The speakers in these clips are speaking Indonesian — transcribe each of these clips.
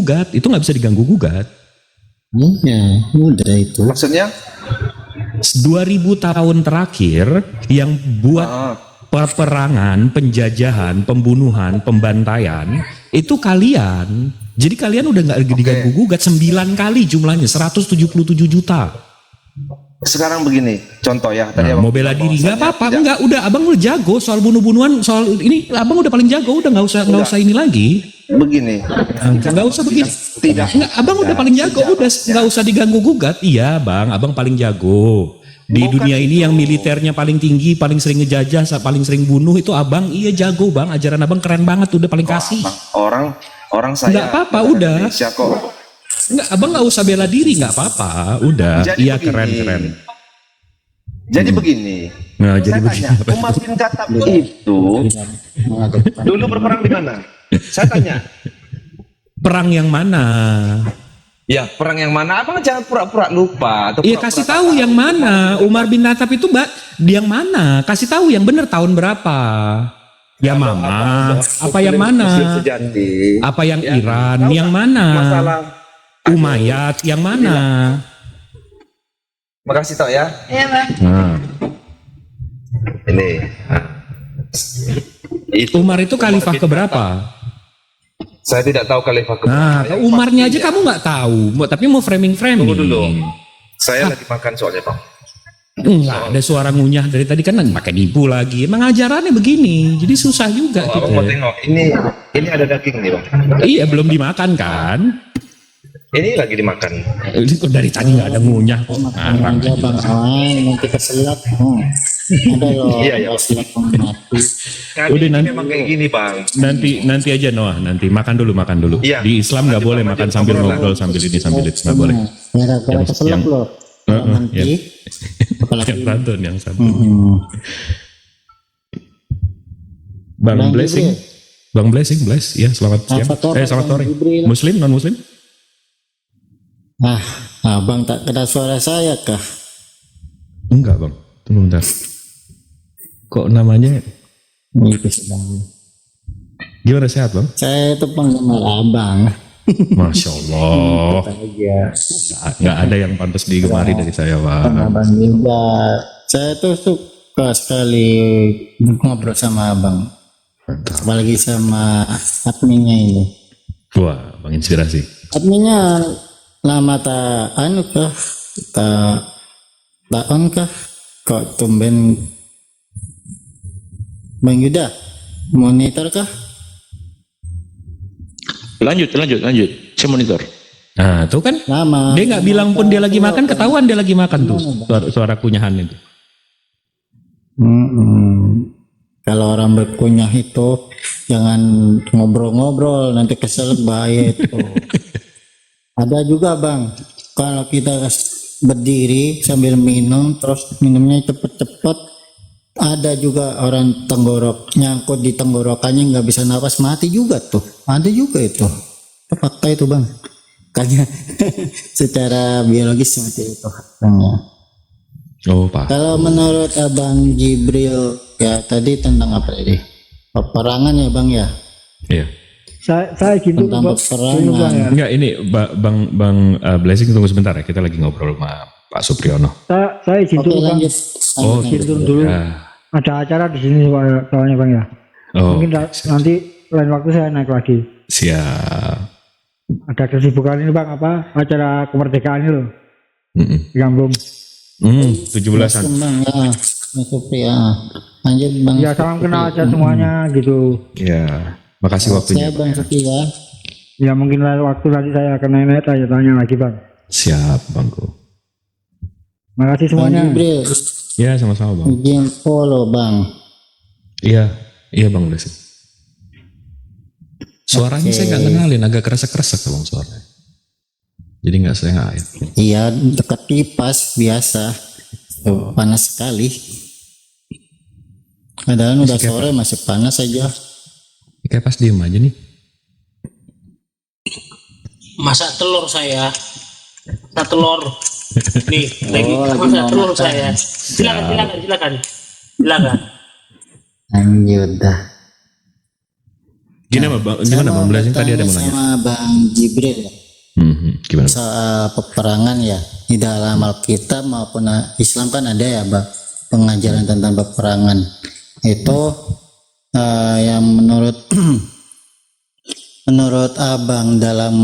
gugat, itu nggak bisa diganggu gugat. Iya, udah itu. Maksudnya 2000 tahun terakhir yang buat peperangan, penjajahan, pembunuhan, pembantaian itu kalian. Jadi kalian udah nggak diganggu gugat 9 kali jumlahnya 177 juta. sekarang begini, contoh ya. Tadi Mau bela diri nggak apa-apa, enggak, udah abang udah jago soal bunuh-bunuhan, soal ini abang udah paling jago, udah nggak usah ini lagi. Begini, Nggak usah begini. tidak. Enggak, abang udah paling jago, udah nggak usah diganggu gugat. Iya bang, abang paling jago. Di Bukan dunia ini itu. yang militernya paling tinggi, paling sering ngejajah, paling sering bunuh itu abang. Iya jago bang, ajaran abang keren banget, udah paling kasih. Orang saya Nggak apa-apa, udah. Indonesia kok. Enggak, abang nggak usah bela diri, nggak apa-apa, udah. Jadi Iya begini. keren. Jadi begini. Nah, jadi Saya begini. tanya, Umar bin Khattab itu dulu berperang di mana? Saya tanya. Perang yang mana? Ya, perang yang mana? Abang jangan pura-pura lupa. Atau Iya pura-pura kasih tak tahu yang mana. Umar bin Khattab itu yang mana? Kasih tahu yang benar tahun berapa? Ya mama. Apa yang Muslim mana? sejati. Apa yang Ya, Iran? tahu Yang nggak? mana? Masalah. Umayyad yang mana? Makasih tau ya. Iya bang. Nah, Ini. Itu Umar itu khalifah keberapa? saya tidak tahu khalifah keberapa. Nah, Yang Umarnya aja pastinya- kamu nggak tahu, tapi mau framing. Tunggu dulu. Saya lagi makan soalnya, Bang. Enggak ada suara ngunyah dari tadi kan pakai nipu lagi. Emang ajarannya begini, jadi susah juga Oh, gitu. Abang mau tengok. Ini ada daging nih, Bang. Iya belum dimakan kan? Ini lagi dimakan. Ini kok dari tadi nggak ada ngunyah. Ngarang. Aja bang, nanti keselak. Ada loh, Iya, iya. keselak mati. Kali Udah, ini nanti- memang kayak gini, Bang. Nanti aja Noah, nanti makan dulu. Iya. Di Islam nggak Nanti boleh Bang makan aja sambil obrolan. ngobrol sambil ini sambil itu nggak boleh. Gara-gara keselak yang- loh. Nanti, apalagi. Yang santun. Bang Bang Blessing, Jibril. Bang Blessing, bless, ya selamat siang. Selamat Bang sore. Jibril. Muslim non Muslim? Abang tak kena suara saya kah? Enggak bang, tunggu bentar. Kok namanya? Itu sedang. Gimana sehat bang? Saya itu penggemar abang. Masya Allah. Aja. Nggak ada yang pantas digemari dari saya bang. Abang juga. Saya tuh suka sekali ngobrol sama abang. Mantap. Apalagi sama adminnya ini. Wah, bang inspirasi. Adminnya lama tak anu kah? Tak on kah? Kok tumben Bang Yuda monitor kah? Lanjut. Saya monitor. Nah, tuh kan Lama. dia nggak bilang pun dia lagi makan, ketahuan dia lagi makan tuh. Suara kunyahan itu. Kalau orang berkunyah itu jangan ngobrol-ngobrol, nanti kesel bahaya itu. Ada juga bang, kalau kita berdiri sambil minum, terus minumnya cepet-cepet, ada juga orang tenggorok nyangkut di tenggorokannya nggak bisa nafas, mati juga tuh. Ada juga itu. Itu fakta itu bang. Kayaknya secara biologis seperti itu faktanya. Oh pak. Kalau menurut Abang Jibril ya tadi tentang apa tadi? Peperangan ya bang ya? Iya. Saya gitu Tentang Bang. peperangan. Dulu, Bang, ya. Enggak ini bang Blessing tunggu sebentar ya. Kita lagi ngobrol sama Pak Supriyono. Saya izin Oke dulu Bang. lanjut. Oh, Lanjut. Izin dulu. Ya. Ada acara di sini soalnya Bang ya. Oh, Mungkin nanti lain waktu saya naik lagi. siap. Ada kesibukan ini Bang, apa acara kemerdekaan ini loh. Yang belum. 17-an. Bang ya, Mas Supri ya. Lanjut bang. Ya salam kenal aja semuanya gitu. Ya. Makasih waktunya. Saya bang Supri ya. Ya mungkin lain waktu nanti saya akan naik tanya lagi Bang. Siap bangku. Makasih Bang semuanya. Jibril, Ya sama-sama bang. izin follow bang. Iya bang Blessing. Suaranya saya nggak kenalin, agak kresek-kresek bang suaranya. Jadi saya nggak ya. Iya dekat kipas biasa. Tuh, panas sekali. Padahal udah sore masih panas aja. Kayak pas diem aja nih. Masak telur saya. Masak telur. Nih, lagi lagi masak mau telur makan. saya. Silakan. Lanjut dah. Gimana bang Blessing tadi ada mau nanya? Sama Bang Jibril ya, Gimana? soal peperangan ya, di dalam Alkitab maupun Islam kan ada ya Bang pengajaran tentang peperangan itu, yang menurut Abang dalam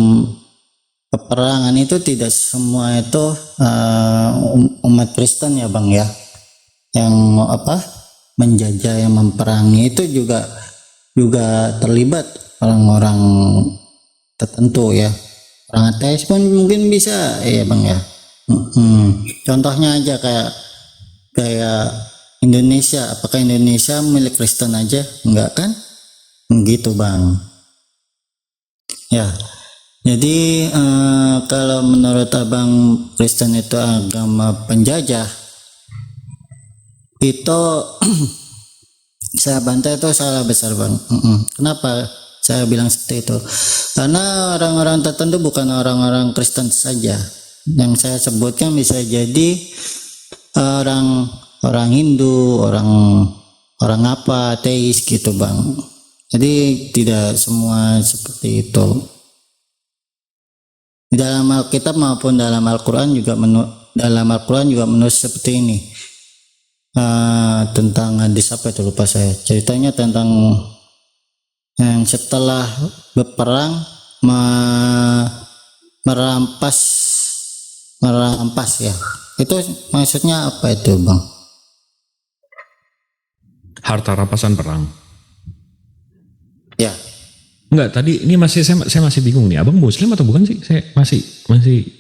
peperangan itu tidak semua itu umat Kristen ya Bang ya, yang menjajah, yang memperangi itu juga terlibat orang-orang tertentu ya. Orang ateis pun mungkin bisa ya Bang ya. Contohnya aja kayak Indonesia, apakah Indonesia milik Kristen aja? Enggak kan? Gitu Bang. Ya. Jadi kalau menurut Abang Kristen itu agama penjajah, itu saya bantah itu salah besar Bang. Kenapa saya bilang seperti itu? Karena orang-orang tertentu bukan orang-orang Kristen saja. Yang saya sebutkan bisa jadi orang Hindu, orang ateis gitu Bang. Jadi tidak semua seperti itu. Di dalam Alkitab maupun dalam Al-Quran juga menulis seperti ini. Tentang hadis apa itu lupa saya. Ceritanya tentang yang setelah berperang merampas ya. Itu maksudnya apa itu Bang? Harta rampasan perang. Ya. Enggak, tadi ini saya masih bingung nih. Abang Muslim atau bukan sih? Saya masih masih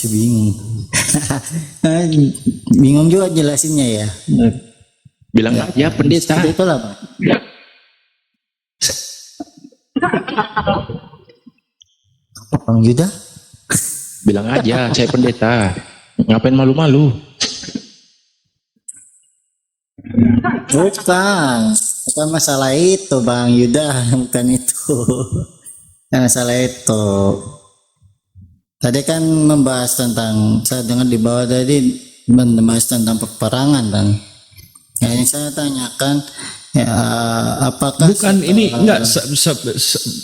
bingung. Bingung juga jelasinnya ya. Bilang aja pendeta. Seperti itulah Bang. Apa Bang Yuda? Bilang aja saya pendeta. Ngapain malu-malu? Bukan masalah itu Bang Yuda, bukan itu. Bukan masalah itu. Tadi kan membahas tentang, saya dengar di bawah tadi membahas tentang peperangan kan. Yang saya tanyakan ya, apakah bukan ini enggak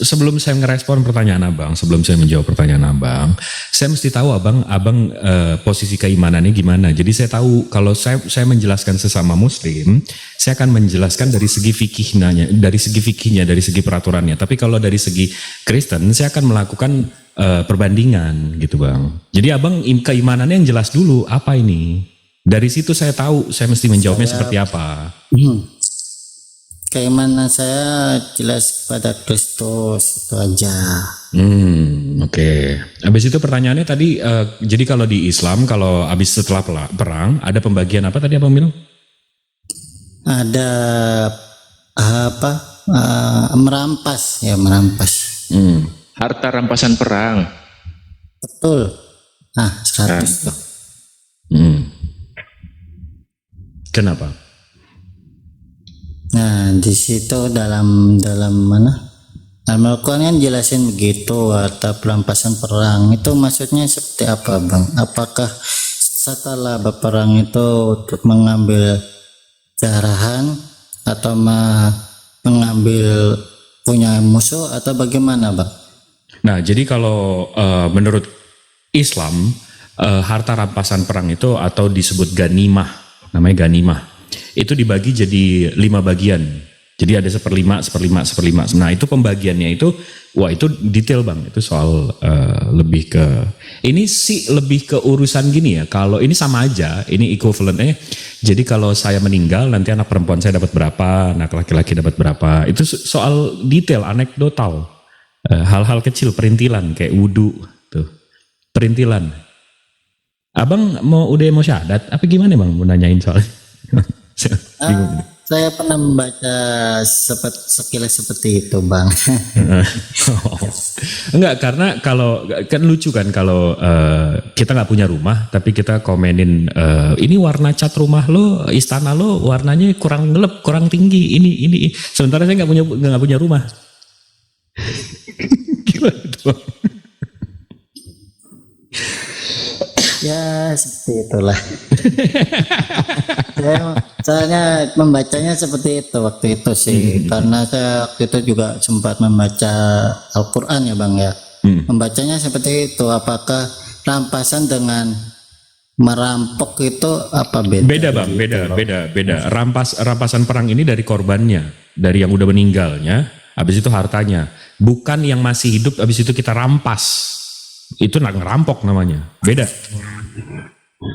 sebelum saya ngerespon pertanyaan Abang, sebelum saya menjawab pertanyaan Abang, saya mesti tahu Abang posisi keimanannya gimana. Jadi saya tahu kalau saya menjelaskan sesama Muslim, saya akan menjelaskan dari segi fikihnya, dari segi peraturannya. Tapi kalau dari segi Kristen, saya akan melakukan perbandingan gitu Bang. Jadi Abang keimanannya yang jelas dulu apa ini. Dari situ saya tahu saya mesti menjawabnya seperti apa. Keimanan saya jelas kepada Kristus itu aja. Oke. Habis itu pertanyaannya tadi, jadi kalau di Islam kalau habis setelah perang ada pembagian apa tadi Abang bilang? Ada merampas. Harta rampasan perang. Betul. 100 tuh. Kenapa? Nah, di situ dalam mana? Dalam Al-Quran kan jelasin begitu, harta perampasan perang. Itu maksudnya seperti apa, Bang? Apakah setelah berperang itu untuk mengambil jarahan atau mengambil punya musuh atau bagaimana, Bang? Nah, jadi kalau menurut Islam harta rampasan perang itu atau disebut ganimah, namanya ganimah, itu dibagi jadi 5 bagian. Jadi ada 1/5. Nah itu pembagiannya itu, wah itu detail Bang. Itu soal lebih ke, ini sih lebih ke urusan gini ya. Kalau ini sama aja, ini equivalentnya. Jadi kalau saya meninggal nanti anak perempuan saya dapat berapa, anak laki-laki dapat berapa. Itu soal detail, anekdotal. Hal-hal kecil, perintilan kayak wudhu tuh, perintilan. Abang udah mau syahadat? Apa gimana Bang? Mau nanyain soal? Saya pernah membaca sekilas seperti itu, Bang. Enggak, karena kalau kan lucu kan kalau kita nggak punya rumah, tapi kita komenin ini warna cat rumah lo, istana lo warnanya kurang gelap, kurang tinggi, ini. Sementara saya nggak punya rumah. Gimana itu? Ya seperti itulah. Soalnya membacanya seperti itu waktu itu sih, karena saya waktu itu juga sempat membaca Al-Quran ya Bang ya. Membacanya seperti itu, apakah rampasan dengan merampok itu apa beda? Beda Bang, beda. Rampasan perang ini dari korbannya, dari yang udah meninggalnya, habis itu hartanya. Bukan yang masih hidup, habis itu kita rampas. Itu ngerampok namanya, beda.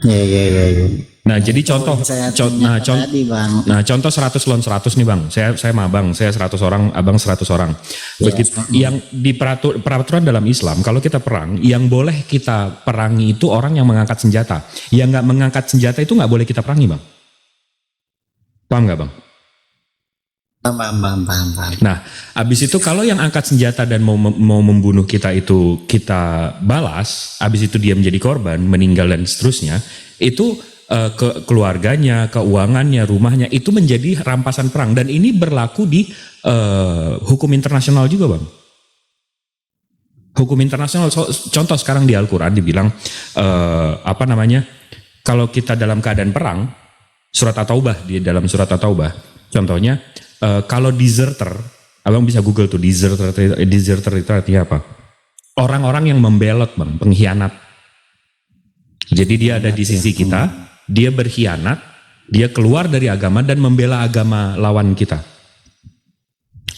Iya. Nah, jadi contoh, Tadi Bang. contoh 100 lawan 100 nih Bang. Saya mah Bang, saya 100 orang, Abang 100 orang. Begitu yang di peraturan dalam Islam, kalau kita perang, yang boleh kita perangi itu orang yang mengangkat senjata. Yang nggak mengangkat senjata itu nggak boleh kita perangi Bang. Paham nggak Bang? Paham. Nah, abis itu kalau yang angkat senjata dan mau membunuh kita itu kita balas, abis itu dia menjadi korban, meninggal dan seterusnya, itu keluarganya, keuangannya, rumahnya itu menjadi rampasan perang, dan ini berlaku di hukum internasional juga Bang. Hukum internasional, contoh sekarang di Al-Quran dibilang kalau kita dalam keadaan perang, surat At-Taubah, di dalam surat At-Taubah, contohnya kalau deserter, Abang bisa Google tuh deserter itu artinya apa? Orang-orang yang membelot Bang, pengkhianat. Jadi dia ada di sisi kita, dia berkhianat, dia keluar dari agama dan membela agama lawan kita.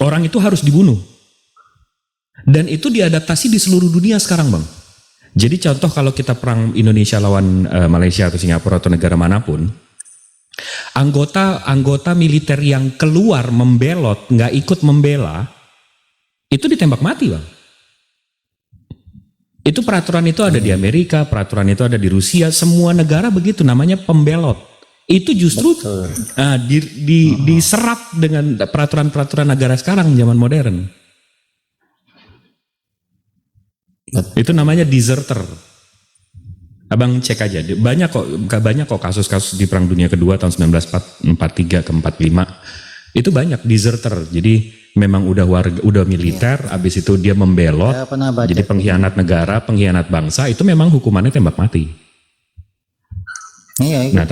Orang itu harus dibunuh. Dan itu diadaptasi di seluruh dunia sekarang Bang. Jadi contoh kalau kita perang Indonesia lawan Malaysia atau Singapura atau negara manapun, anggota militer yang keluar membelot, nggak ikut membela, itu ditembak mati Bang. Itu peraturan itu ada di Amerika, peraturan itu ada di Rusia, semua negara begitu, namanya pembelot. Itu justru diserap dengan peraturan-peraturan negara sekarang zaman modern. Itu namanya deserter. Abang cek aja, banyak kok kasus-kasus di Perang Dunia Kedua tahun 1943 ke 45. Itu banyak deserter. Jadi memang udah militer, habis itu dia membelot, jadi pengkhianat negara, pengkhianat bangsa, itu memang hukumannya tembak mati. Iya, Nah,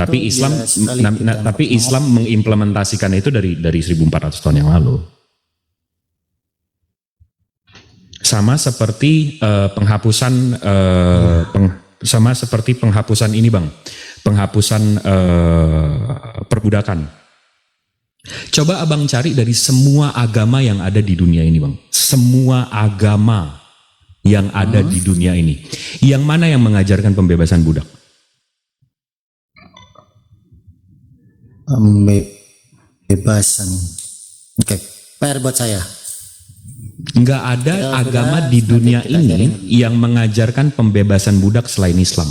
tapi Islam mengimplementasikan itu dari 1400 tahun yang lalu. Sama seperti penghapusan ini Bang, penghapusan perbudakan. Coba Abang cari dari semua agama yang ada di dunia ini Bang, semua agama yang ada di dunia ini, yang mana yang mengajarkan pembebasan budak? Pembebasan. Oke, PR buat saya. Nggak ada agama di dunia ini yang mengajarkan pembebasan budak selain Islam.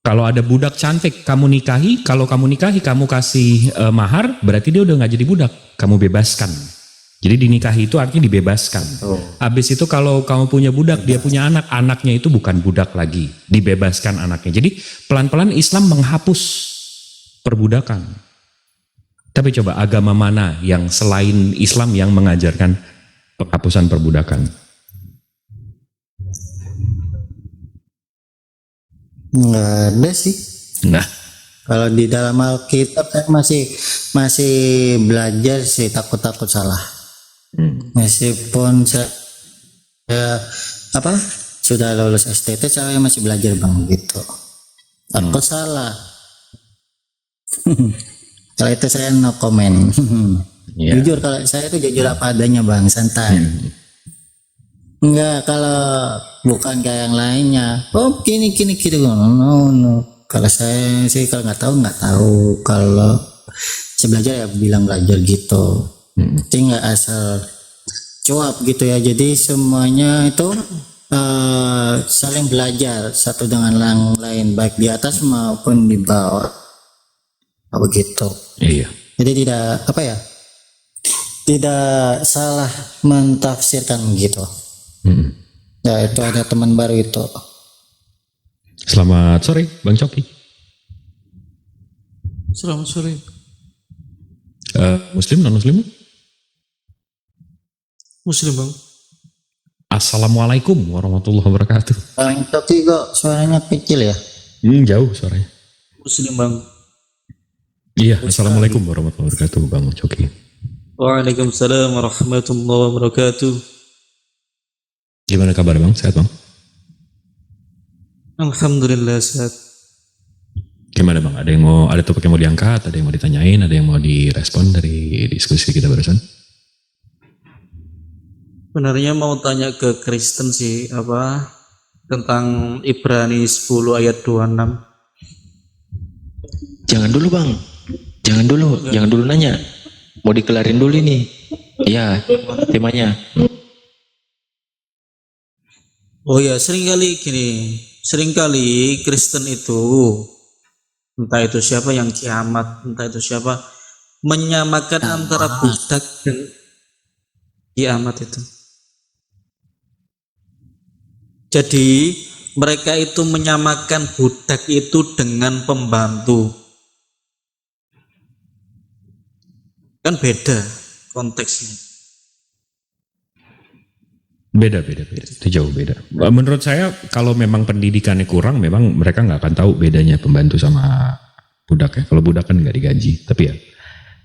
Kalau ada budak cantik kamu nikahi, kalau kamu nikahi kamu kasih mahar, berarti dia udah nggak jadi budak, kamu bebaskan. Jadi dinikahi itu artinya dibebaskan. Habis itu kalau kamu punya budak, dia punya anak, anaknya itu bukan budak lagi, dibebaskan anaknya. Jadi pelan-pelan Islam menghapus perbudakan. Tapi coba agama mana yang selain Islam yang mengajarkan penghapusan perbudakan? Nggak ada sih. Nah, Kalau di dalam Alkitab saya masih belajar sih, takut salah. Meskipun saya sudah lulus STT, saya masih belajar Bang gitu. Takut salah. Kalau itu saya no comment. Yeah. Jujur, kalau saya itu jujur apa adanya Bang, santai. Enggak, kalau bukan kayak yang lainnya. Oh gini no. Kalau saya sih kalau nggak tahu. Kalau saya belajar ya bilang belajar gitu. Jadi nggak asal cuap gitu ya. Jadi semuanya itu saling belajar satu dengan yang lain, baik di atas maupun di bawah. Begitu. Iya. Jadi tidak salah mentafsirkan gitu. Ya itu ada teman baru itu. Selamat sore, Bang Coki. Selamat sore. Muslim, non-muslim? Muslim Bang. Assalamualaikum warahmatullahi wabarakatuh. Bang Toki kok suaranya kecil ya? Jauh suaranya. Muslim Bang. Iya, assalamualaikum warahmatullahi wabarakatuh, Bang Coki. Waalaikumsalam warahmatullahi wabarakatuh. Gimana kabar Bang? Sehat Bang? Alhamdulillah sehat. Gimana Bang? Ada topik yang mau diangkat, ada yang mau ditanyain, ada yang mau direspon dari diskusi kita barusan? Sebenarnya mau tanya ke Kristen sih, tentang Ibrani 10 ayat 26. Jangan dulu bang, jangan dulu nanya. Mau dikelarin dulu ini. Iya, temanya. Oh ya, seringkali Kristen itu, entah itu siapa yang kiamat, entah itu siapa, menyamakan antara budak dan kiamat itu. Jadi mereka itu menyamakan budak itu dengan pembantu. Kan beda konteksnya. Beda. Itu jauh beda. Menurut saya kalau memang pendidikannya kurang, memang mereka nggak akan tahu bedanya pembantu sama budak ya. Kalau budak kan nggak digaji. Tapi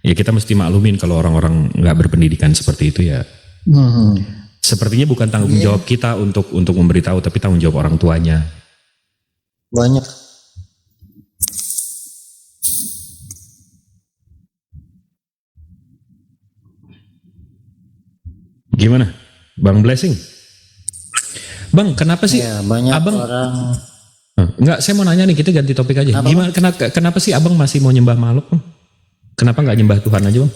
ya kita mesti maklumin kalau orang-orang nggak berpendidikan seperti itu ya. Sepertinya bukan tanggung jawab kita untuk memberitahu, tapi tanggung jawab orang tuanya. Banyak. Gimana, Bang Blessing? Bang, kenapa sih Ya, banyak abang? orang. Enggak, saya mau nanya nih, kita ganti topik aja. Gimana? Kenapa sih abang masih mau nyembah makhluk? Bang? Kenapa nggak nyembah Tuhan aja, Bang?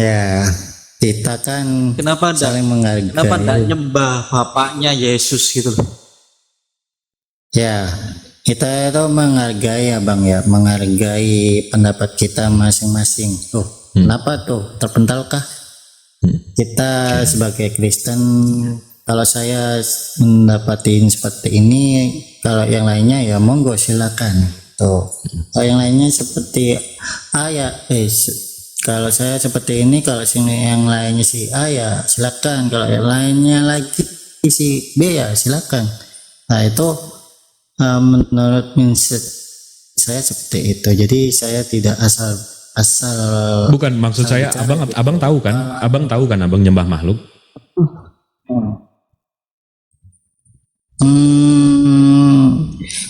Ya, kita kan Kenapa saling menghargai. Kenapa enggak nyembah bapaknya Yesus gitu loh? Ya, kita itu menghargai ya Bang ya, menghargai pendapat kita masing-masing. Kenapa tuh? Terpentalkah? Kita sebagai Kristen, kalau saya mendapatin seperti ini, kalau yang lainnya ya monggo silakan. Tuh. Kalau yang lainnya seperti kalau saya seperti ini, kalau sini yang lainnya si A ya silakan, kalau yang lainnya lagi si B ya silakan. Nah itu menurut mindset saya seperti itu. Jadi saya tidak asal Bukan, maksud saya abang tahu kan? Abang nyembah makhluk?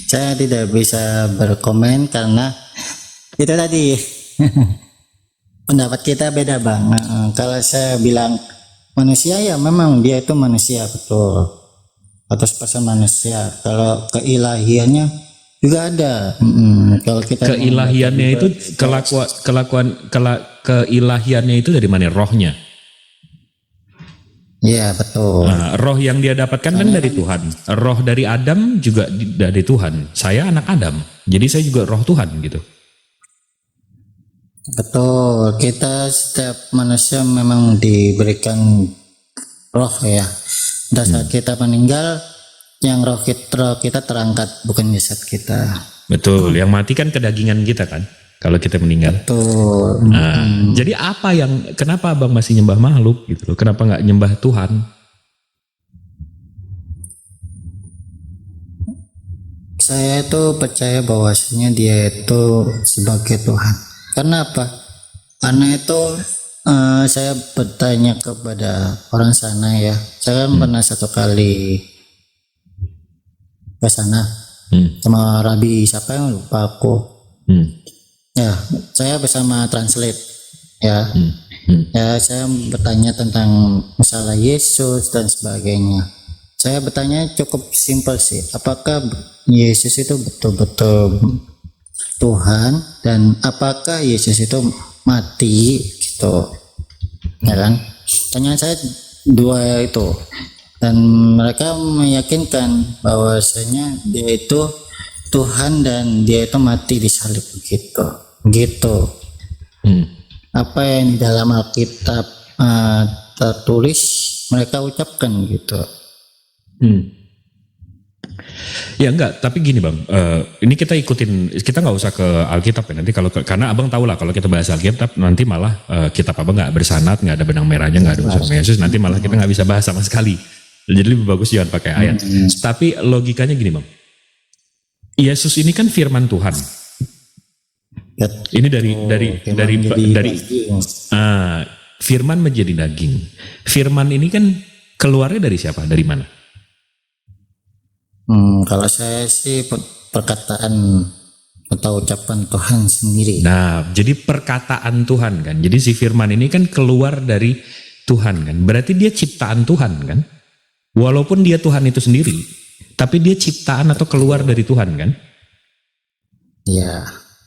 Saya tidak bisa berkomen karena itu tadi pendapat kita beda Bang. Kalau saya bilang manusia ya memang dia itu manusia betul, 100% manusia. Kalau keilahiannya juga ada. Kalau kita Keilahiannya itu keilahiannya itu dari mana? Rohnya. Iya betul. Nah, roh yang dia dapatkan kan dari Tuhan. Roh dari Adam juga dari Tuhan. Saya anak Adam, jadi saya juga roh Tuhan gitu. Betul. Kita setiap manusia memang diberikan roh ya. Dan saat kita meninggal, yang roh kita terangkat, bukan jasad kita. Betul. Yang mati kan kedagingan kita kan, kalau kita meninggal. Betul. Nah, jadi kenapa abang masih nyembah makhluk gitu loh? Kenapa nggak nyembah Tuhan? Saya itu percaya bahwasanya dia itu sebagai Tuhan. Karena apa? Karena itu saya bertanya kepada orang sana ya. Saya kan pernah satu kali ke sana sama Rabi siapa yang lupa aku. Ya, saya bersama translate ya. Ya, saya bertanya tentang masalah Yesus dan sebagainya. Saya bertanya cukup simpel sih. Apakah Yesus itu betul-betul Tuhan dan apakah Yesus itu mati gitu? Ya kan? Tanyaan saya dua itu. Dan mereka meyakinkan bahwasanya dia itu Tuhan dan dia itu mati di salib gitu. Apa yang di dalam Alkitab tertulis mereka ucapkan gitu. Ya enggak, tapi gini Bang, ini kita nggak usah ke Alkitab ya nanti karena abang tahu lah kalau kita bahas Alkitab nanti malah kitab abang nggak bersanad, nggak ada benang merahnya, nggak ada unsur Yesus, nanti malah kita nggak bisa bahas sama sekali. Jadi lebih bagus jangan pakai ayat. Tapi logikanya gini Bang, Yesus ini kan firman Tuhan. Ini dari daging. firman menjadi daging. Firman ini kan keluarnya dari siapa? Dari mana? Kalau saya sih perkataan atau ucapan Tuhan sendiri. Nah, jadi perkataan Tuhan kan. Jadi si firman ini kan keluar dari Tuhan kan. Berarti dia ciptaan Tuhan kan. Walaupun dia Tuhan itu sendiri, tapi dia ciptaan atau keluar dari Tuhan kan. Ya,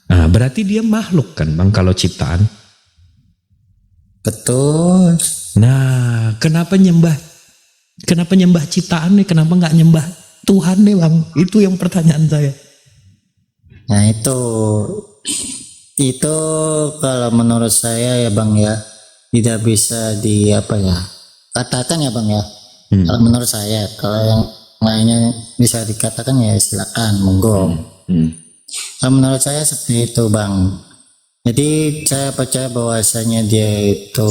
Nah, berarti dia makhluk kan Bang kalau ciptaan. betul. Nah, kenapa nyembah ciptaan nih? Kenapa nggak nyembah Tuhan nih Bang? Itu yang pertanyaan saya. Nah itu kalau menurut saya ya Bang ya, tidak bisa katakan ya Bang ya. Kalau menurut saya, kalau yang lainnya bisa dikatakan ya silakan, monggo. Kalau menurut saya seperti itu Bang. Jadi saya percaya bahwasanya dia itu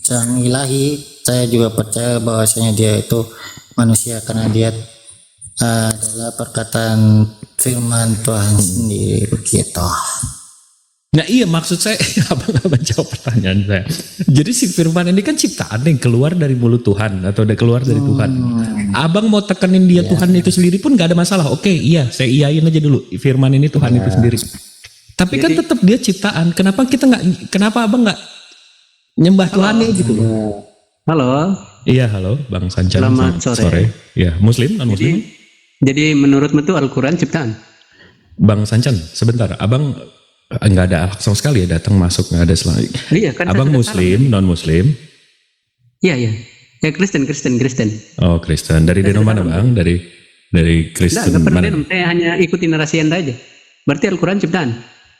sang ilahi. Saya juga percaya bahwasanya dia itu manusia karena dia adalah perkataan firman Tuhan sendiri begitu. Nah iya maksud saya, abang jawab pertanyaan saya. Jadi si firman ini kan ciptaan yang keluar dari mulut Tuhan atau udah keluar dari Tuhan. Abang mau tekenin dia Tuhan itu sendiri pun gak ada masalah. Oke, iya saya iyain aja dulu. Firman ini Tuhan itu sendiri. Tapi kan tetap dia ciptaan. Kenapa abang nggak nyembah Tuhan gitu? Halo. Iya halo, Bang Sancan. Selamat sore. Ya Muslim non Muslim. Jadi menurutmu tuh Al-Quran ciptaan? Bang Sancan, sebentar. Abang nggak ada alak sama sekali ya, datang masuk nggak ada selama. Iya kan. Abang Muslim, non Muslim? Iya. Ya Kristen. Oh Kristen. Dari denom mana Bang? Dari Kristen Nggak pernah mana? denom, saya hanya ikuti narasi Anda aja. Berarti Al-Quran ciptaan?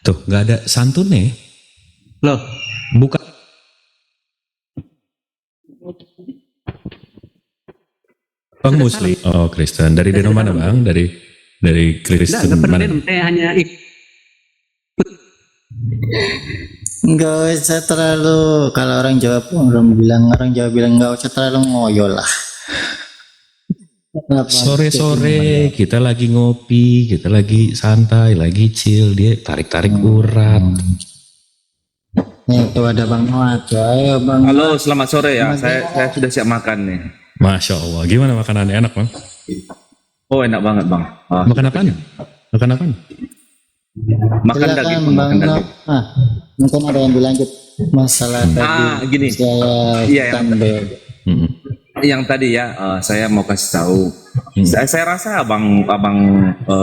Tuh nggak ada santunnya. Loh, Bukan. Bang Muslim. Oh Kristen. Dari denom mana Bang? Dari Kristen nggak pernah mana? denom, saya hanya Nggak usah terlalu, kalau orang Jawa bilang nggak usah terlalu ngoyo lah. Sore-sore kita lagi ngopi, kita lagi santai, lagi chill, dia tarik-tarik urat. Nih itu ada Bang Noah, ayo Bang. Halo, selamat sore ya. Saya sudah siap makan nih. Masya Allah, gimana makanannya enak Bang? Oh, enak banget, Bang. Makan apaan? Makan apaan? Makan Silakan, daging, Bang makan daging. Noah. Mungkin ada yang dilanjut masalah tadi. Gini. Saya Iya, tambah. Yang tadi ya, saya mau kasih tahu. Saya rasa abang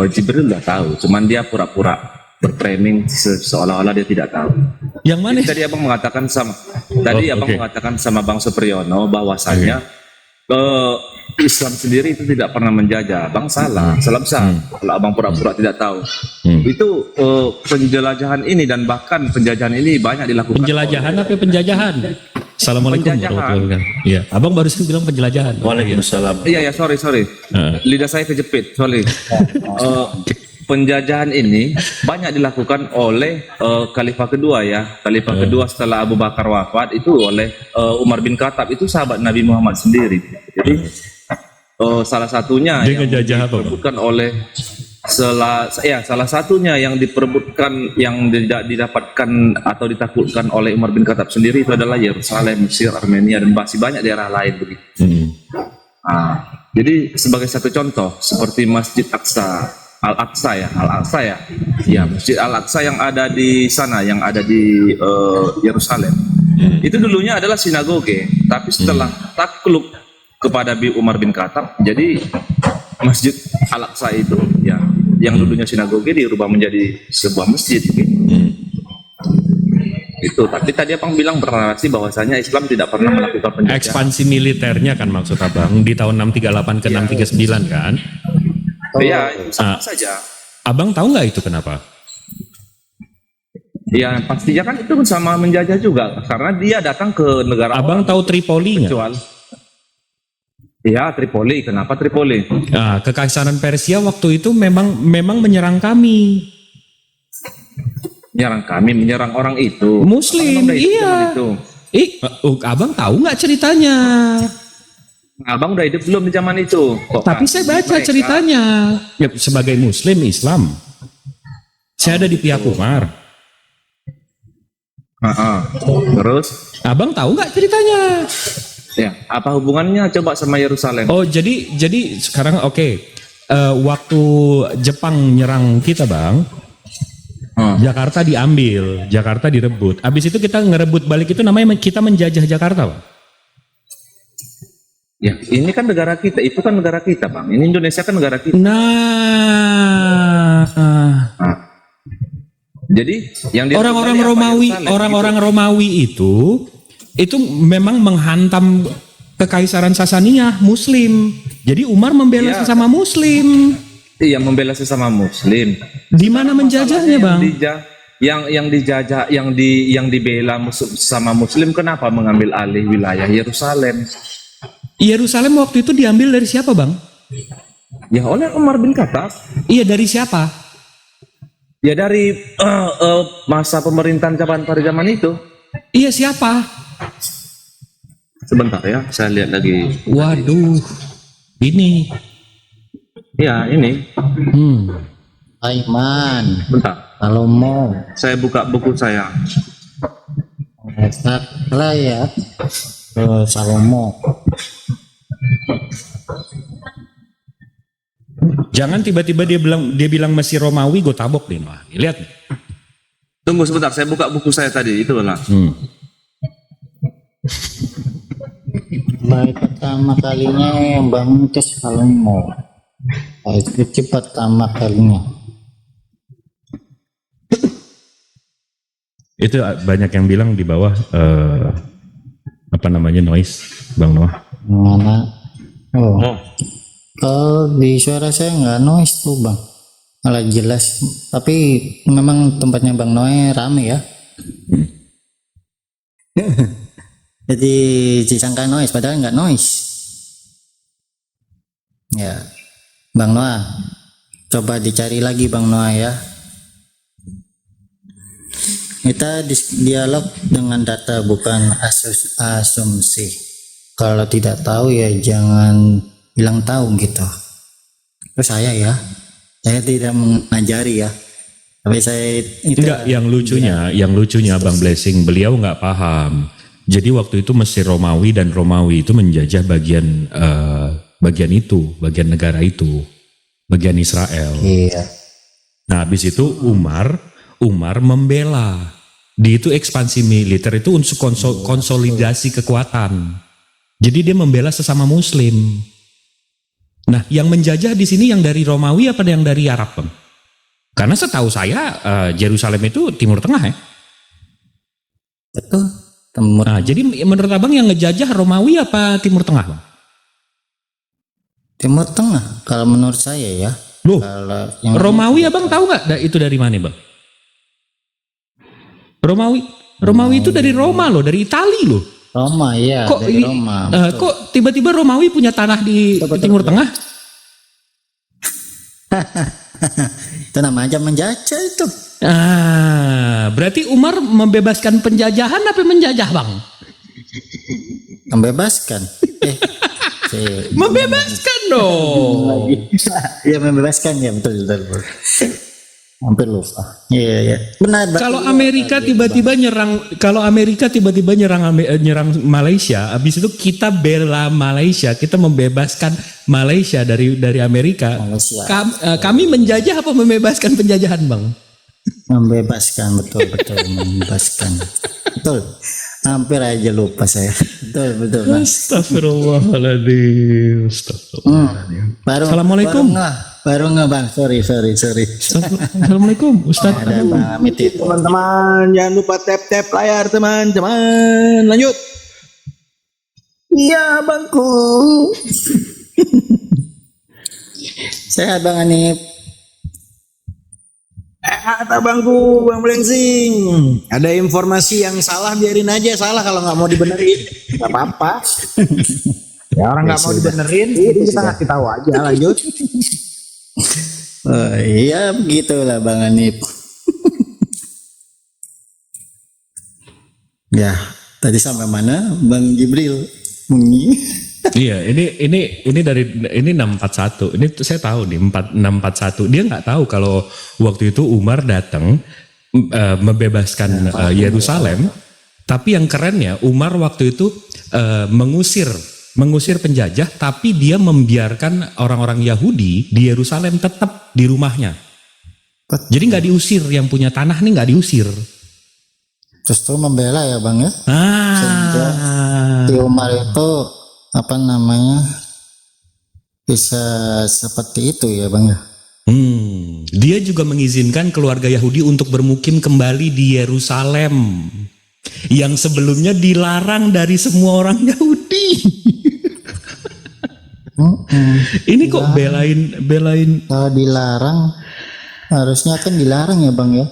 Jibril udah tahu, cuman dia pura-pura berframing seolah-olah dia tidak tahu. Yang mana? Tadi abang mengatakan oke. mengatakan sama Bang Supriyono bahwasanya Islam sendiri itu tidak pernah menjajah. Abang salah besar. Kalau abang pura-pura tidak tahu, itu penjelajahan ini dan bahkan penjajahan ini banyak dilakukan. Penjelajahan apa penjajahan? Assalamualaikum warahmatullahi wabarakatuh. Iya, abang barusan bilang penjelajahan. Waalaikumsalam. Iya, sorry. Lidah saya kejepit, sorry. Penjajahan ini banyak dilakukan oleh khalifah kedua ya. Khalifah kedua setelah Abu Bakar wafat itu oleh Umar bin Khattab, itu sahabat Nabi Muhammad sendiri. Jadi salah satunya Dia yang ngejajah apa, Bang? diperebutkan oleh salah satunya yang diperebutkan, yang tidak didapatkan atau ditaklukkan oleh Umar bin Khattab sendiri itu adalah Yerusalem, Mesir, Armenia, dan masih banyak daerah lain begitu. Jadi sebagai satu contoh seperti Masjid Al-Aqsa ya, Masjid Al-Aqsa yang ada di sana, yang ada di Yerusalem, itu dulunya adalah sinagoge, tapi setelah takluk kepada Umar bin Khattab, jadi Masjid Al-Aqsa itu yang dulunya sinagoge dirubah menjadi sebuah masjid gitu. Itu. Tapi tadi abang bilang bernarasi bahwasanya Islam tidak pernah melakukan penjajahan. Ekspansi militernya kan maksud abang di tahun 638 ke 639 kan? Iya, sama saja. Abang tahu nggak itu kenapa? Ya pastinya kan itu sama menjajah juga, karena dia datang ke negara. Abang tahu Tripoli nggak? Iya, Tripoli. Kenapa Tripoli? Nah, Kekaisaran Persia waktu itu memang menyerang kami. Menyerang orang itu. Muslim, Abang udah hidup iya. zaman itu. Abang tahu nggak ceritanya? Abang udah hidup belum di zaman itu? Tapi saya baca ceritanya. Ya, sebagai Muslim Islam, Saya ada di pihak Umar. Terus, Abang tahu nggak ceritanya? ya apa hubungannya coba sama Yerusalem? Oh, jadi sekarang oke. Waktu Jepang nyerang kita, Bang, Jakarta diambil, Jakarta direbut. Habis itu kita ngerebut balik, itu namanya kita menjajah Jakarta, Bang. Ya, ini kan negara kita, itu kan negara kita, Bang. Ini Indonesia kan negara kita. Nah, Jadi yang orang-orang direbut tadi apa? Romawi, Yerusalem, orang-orang Romawi itu memang menghantam kekaisaran Sasaniyah Muslim. Jadi Umar membela Iya. sesama Muslim. Iya, membela sesama Muslim. Di mana menjajahnya, Bang? Yang dijajah, yang dibela sama Muslim, kenapa mengambil alih wilayah Yerusalem? Yerusalem waktu itu diambil dari siapa, Bang? Ya oleh Umar bin Khattab. Iya, dari siapa? Ya dari masa pemerintahan pada zaman itu. Iya, siapa? Sebentar ya, saya lihat lagi. Waduh, ini. Ya ini, Aiman, bentar. Salomo, Saya buka buku saya. Sakla ya, Salomo. Jangan tiba-tiba dia bilang masih Romawi, gue tabok deh. Wah, lihat nih. Tunggu sebentar, saya buka buku saya tadi itu lah. Baik, pertama kalinya yang bangun ke Salomo. Itu pertama kalinya. Itu banyak yang bilang di bawah apa namanya noise, Bang Noah. Mana? Oh. Kalau di suara saya nggak noise tuh, Bang. Malah jelas. Tapi memang tempatnya Bang Noe rame ya. Jadi disangka noise, padahal nggak noise. Ya, Bang Noah, coba dicari lagi Bang Noah ya. Kita dialog dengan data, bukan asumsi. Kalau tidak tahu ya jangan bilang tahu gitu. Terus saya tidak mengajari ya. Tapi saya itu Enggak, yang lucunya Bang Blessing, beliau nggak paham. Jadi waktu itu Mesir Romawi dan Romawi itu menjajah bagian negara itu, bagian Israel. Iya. Nah, habis itu Umar membela. Di itu ekspansi militer itu untuk konsolidasi kekuatan. Jadi dia membela sesama Muslim. Nah, yang menjajah di sini yang dari Romawi apa yang dari Arab, Bang? Karena setahu saya Yerusalem itu Timur Tengah ya. Betul. Timur. Nah, jadi menurut Abang yang ngejajah Romawi apa Timur Tengah, Bang? Timur Tengah kalau menurut saya ya. Loh, Kalau yang Romawi Abang tahu nggak itu dari mana, Bang? Romawi itu dari Roma loh, dari Itali loh. Roma ya, Kok dari Roma. kok tiba-tiba Romawi punya tanah di Timur Tengah? Itu namanya menjajah itu. Berarti Umar membebaskan penjajahan apa menjajah, Bang? Membebaskan. Membebaskan dong. Iya membebaskan ya, betul. Hampir lupa. Iya. Benar. Kalau Amerika tiba-tiba nyerang Malaysia, habis itu kita bela Malaysia, kita membebaskan Malaysia dari Amerika. Malaysia. Kami menjajah apa membebaskan penjajahan, Bang? Membebaskan, betul membebaskan. Betul. Hampir aja lupa saya. Betul. Mas. Astagfirullahaladzim. Assalamualaikum. Baru nggak Bang, sorry. Assalamualaikum Ustaz. Ada Bang Amit itu. Teman-teman, jangan lupa tap layar teman-teman. Lanjut. Iya Bangku. Sehat Bang Anip. Kata bangku, Bang Blessing. Ada informasi yang salah, biarin aja salah kalau nggak mau dibenerin. Nggak apa-apa. Ya orang nggak mau dibenerin, jadi kita ngasih tahu aja. Lanjut. Oh, iya begitulah Bang Anip. Ya, tadi sampai mana Bang Jibril? Bunyi. Iya, ini dari ini 641. Ini saya tahu nih 641. Dia nggak tahu kalau waktu itu Umar datang membebaskan Yerusalem. Tapi yang kerennya Umar waktu itu mengusir penjajah, tapi dia membiarkan orang-orang Yahudi di Yerusalem tetap di rumahnya. Jadi nggak diusir, yang punya tanah nih nggak diusir. Justru membela ya Bang ya. Sehingga Ah, di Umar itu apa namanya bisa seperti itu ya Bang ya. Dia juga mengizinkan keluarga Yahudi untuk bermukim kembali di Yerusalem yang sebelumnya dilarang dari semua orang Yahudi. Ini kok belain. Kalau dilarang harusnya kan dilarang ya Bang ya.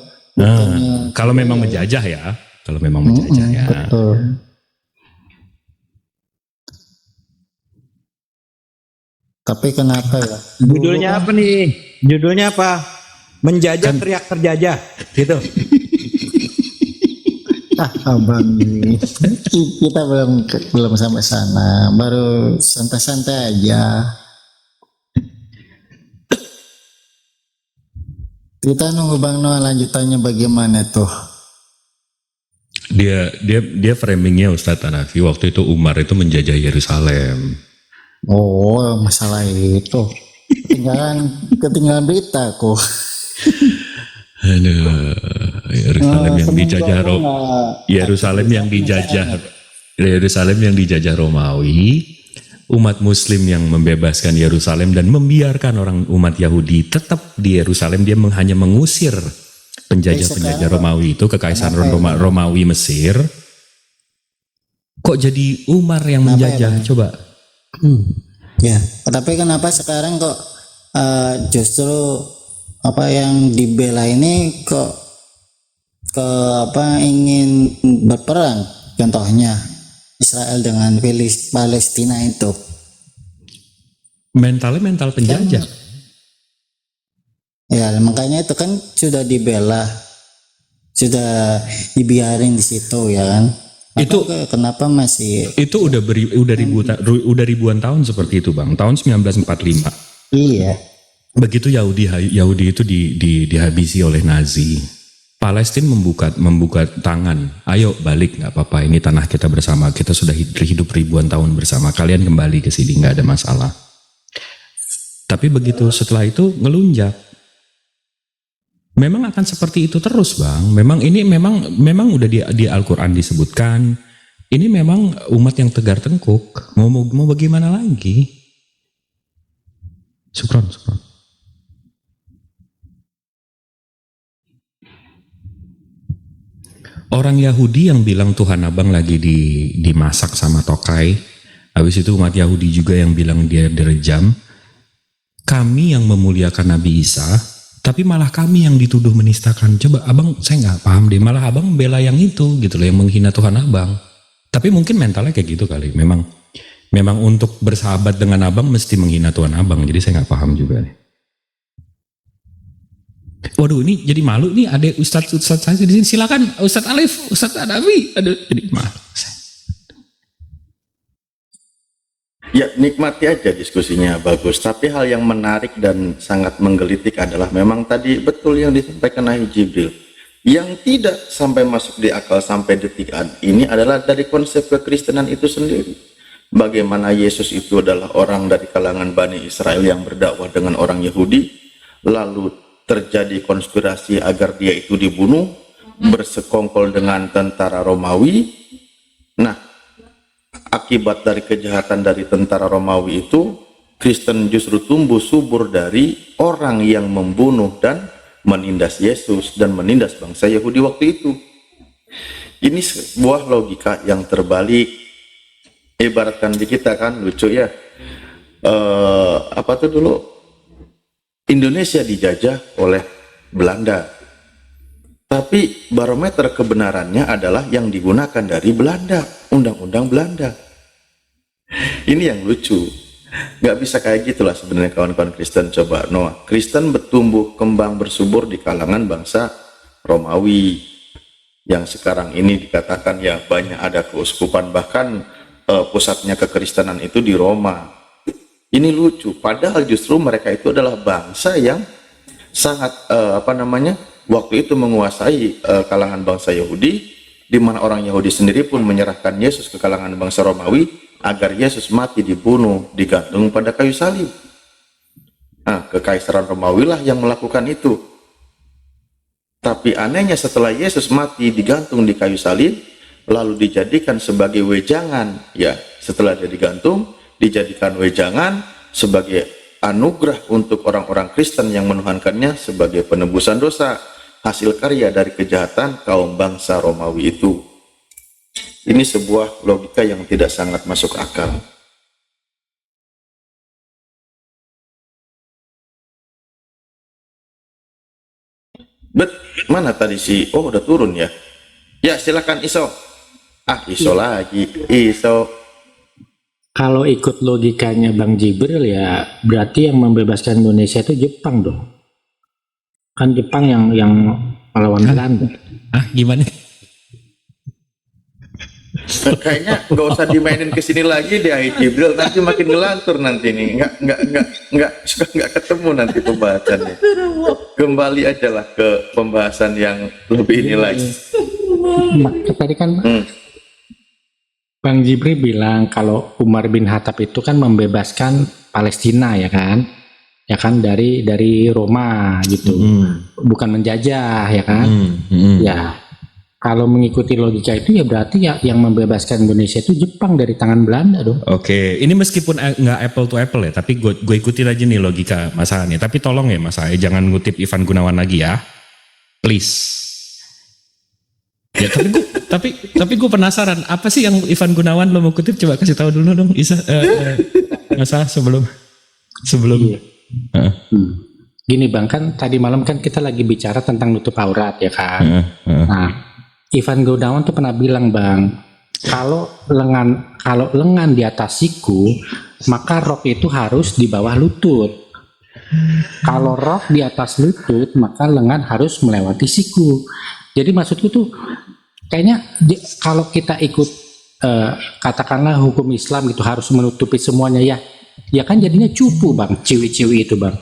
Kalau memang menjajah ya, kalau memang menjajah ya. Betul. Tapi kenapa ya? Judulnya apa nih? Judulnya apa? Menjajah teriak terjajah gitu. Abang ini kita belum sampai sana, baru santai-santai aja. Kita nunggu Bang Noah lanjutannya bagaimana tuh? Dia framingnya Ustadz Hanafi waktu itu Umar itu menjajah Yerusalem. Oh, masalah itu. Ketinggalan berita kok. Aduh, Yerusalem yang dijajah Romawi, umat Muslim yang membebaskan Yerusalem dan membiarkan orang umat Yahudi tetap di Yerusalem. Dia hanya mengusir penjajah Romawi itu, kekaisaran Romawi Mesir. Kok jadi Umar yang menjajah? Coba. Ya, tapi kenapa sekarang kok justru apa yang dibela ini kok ingin berperang? Contohnya Israel dengan Palestina itu. Mental penjajah. Ya, makanya itu kan sudah dibela, sudah dibiarin di situ ya kan. Kenapa masih itu udah ribuan tahun seperti itu Bang. Tahun 1945. Iya. Begitu Yahudi itu dihabisi oleh Nazi. Palestina membuka tangan. Ayo balik, nggak apa-apa. Ini tanah kita bersama. Kita sudah hidup ribuan tahun bersama. Kalian kembali ke sini, nggak ada masalah. Tapi begitu setelah itu ngelunjak. Memang akan seperti itu terus Bang. Memang udah di Al-Quran disebutkan. Ini memang umat yang tegar tengkuk. Mau bagaimana lagi? Syukron. Orang Yahudi yang bilang Tuhan Abang lagi dimasak sama tokai. Habis itu umat Yahudi juga yang bilang dia direjam. Kami yang memuliakan Nabi Isa, tapi malah kami yang dituduh menistakan. Coba Abang, saya nggak paham deh. Malah Abang bela yang itu gitu loh, yang menghina Tuhan Abang. Tapi mungkin mentalnya kayak gitu kali. Memang untuk bersahabat dengan Abang mesti menghina Tuhan Abang. Jadi saya nggak paham juga nih. Waduh, ini jadi malu nih. Ada Ustadz saya di sini. Silakan Ustadz Alif, Ustadz Adawi. Aduh, jadi malu. Ya, nikmati aja diskusinya, bagus. Tapi hal yang menarik dan sangat menggelitik adalah memang tadi betul yang disampaikan oleh Jibril. Yang tidak sampai masuk di akal sampai detik ini adalah dari konsep kekristenan itu sendiri. Bagaimana Yesus itu adalah orang dari kalangan Bani Israel yang berdakwah dengan orang Yahudi, lalu terjadi konspirasi agar dia itu dibunuh, bersekongkol dengan tentara Romawi. Nah, akibat dari kejahatan dari tentara Romawi itu, Kristen justru tumbuh subur dari orang yang membunuh dan menindas Yesus dan menindas bangsa Yahudi waktu itu. Ini sebuah logika yang terbalik. Ibaratkan di kita kan lucu ya. Apa tuh dulu? Indonesia dijajah oleh Belanda. Tapi barometer kebenarannya adalah yang digunakan dari Belanda, undang-undang Belanda. Ini yang lucu. Gak bisa kayak gitulah sebenarnya kawan-kawan Kristen. Coba Noah, Kristen bertumbuh kembang bersubur di kalangan bangsa Romawi yang sekarang ini dikatakan ya banyak ada keuskupan, bahkan pusatnya kekristenan itu di Roma. Ini lucu, padahal justru mereka itu adalah bangsa yang sangat waktu itu menguasai kalangan bangsa Yahudi, di mana orang Yahudi sendiri pun menyerahkan Yesus ke kalangan bangsa Romawi agar Yesus mati, dibunuh, digantung pada kayu salib. Nah, kekaisaran Romawi lah yang melakukan itu. Tapi anehnya setelah Yesus mati digantung di kayu salib, lalu dijadikan sebagai wejangan, ya setelah dia digantung, dijadikan wejangan sebagai anugerah untuk orang-orang Kristen yang menuhankannya sebagai penebusan dosa, hasil karya dari kejahatan kaum bangsa Romawi itu. Ini sebuah logika yang tidak sangat masuk akal. Mana tadi si, oh udah turun ya. Ya silakan Iso. Iso lagi, Iso. Kalau ikut logikanya Bang Jibril ya berarti yang membebaskan Indonesia itu Jepang dong. Kan Jepang yang melawan Belanda. Gimana? Kayaknya nggak usah dimainin ke sini lagi deh, Jibril, nanti makin ngelantur nanti nih, nggak ketemu nanti pembahasannya. Kembali aja lah ke pembahasan yang lebih ini lagi. Tadi kan Bang Jibril bilang kalau Umar bin Khattab itu kan membebaskan Palestina ya kan dari Roma gitu, bukan menjajah ya kan. Ya kalau mengikuti logika itu ya berarti ya yang membebaskan Indonesia itu Jepang dari tangan Belanda dong. Oke, ini meskipun nggak apple to apple ya, tapi gue ikutin aja nih logika Mas Ahan. Tapi tolong ya Mas Ahan, jangan ngutip Ivan Gunawan lagi ya, please. Ya tapi gue penasaran apa sih yang Ivan Gunawan lo mau kutip, coba kasih tahu dulu dong Isa, Mas Ahan sebelum. Iya. Gini Bang, kan tadi malam kan kita lagi bicara tentang nutup aurat ya kan. Nah, Ivan Gunawan tuh pernah bilang Bang, kalau lengan di atas siku, maka rok itu harus di bawah lutut. Kalau rok di atas lutut, maka lengan harus melewati siku. Jadi maksudku tuh kayaknya kalau kita ikut katakanlah hukum Islam gitu harus menutupi semuanya ya kan jadinya cupu Bang, ciwi-ciwi itu Bang.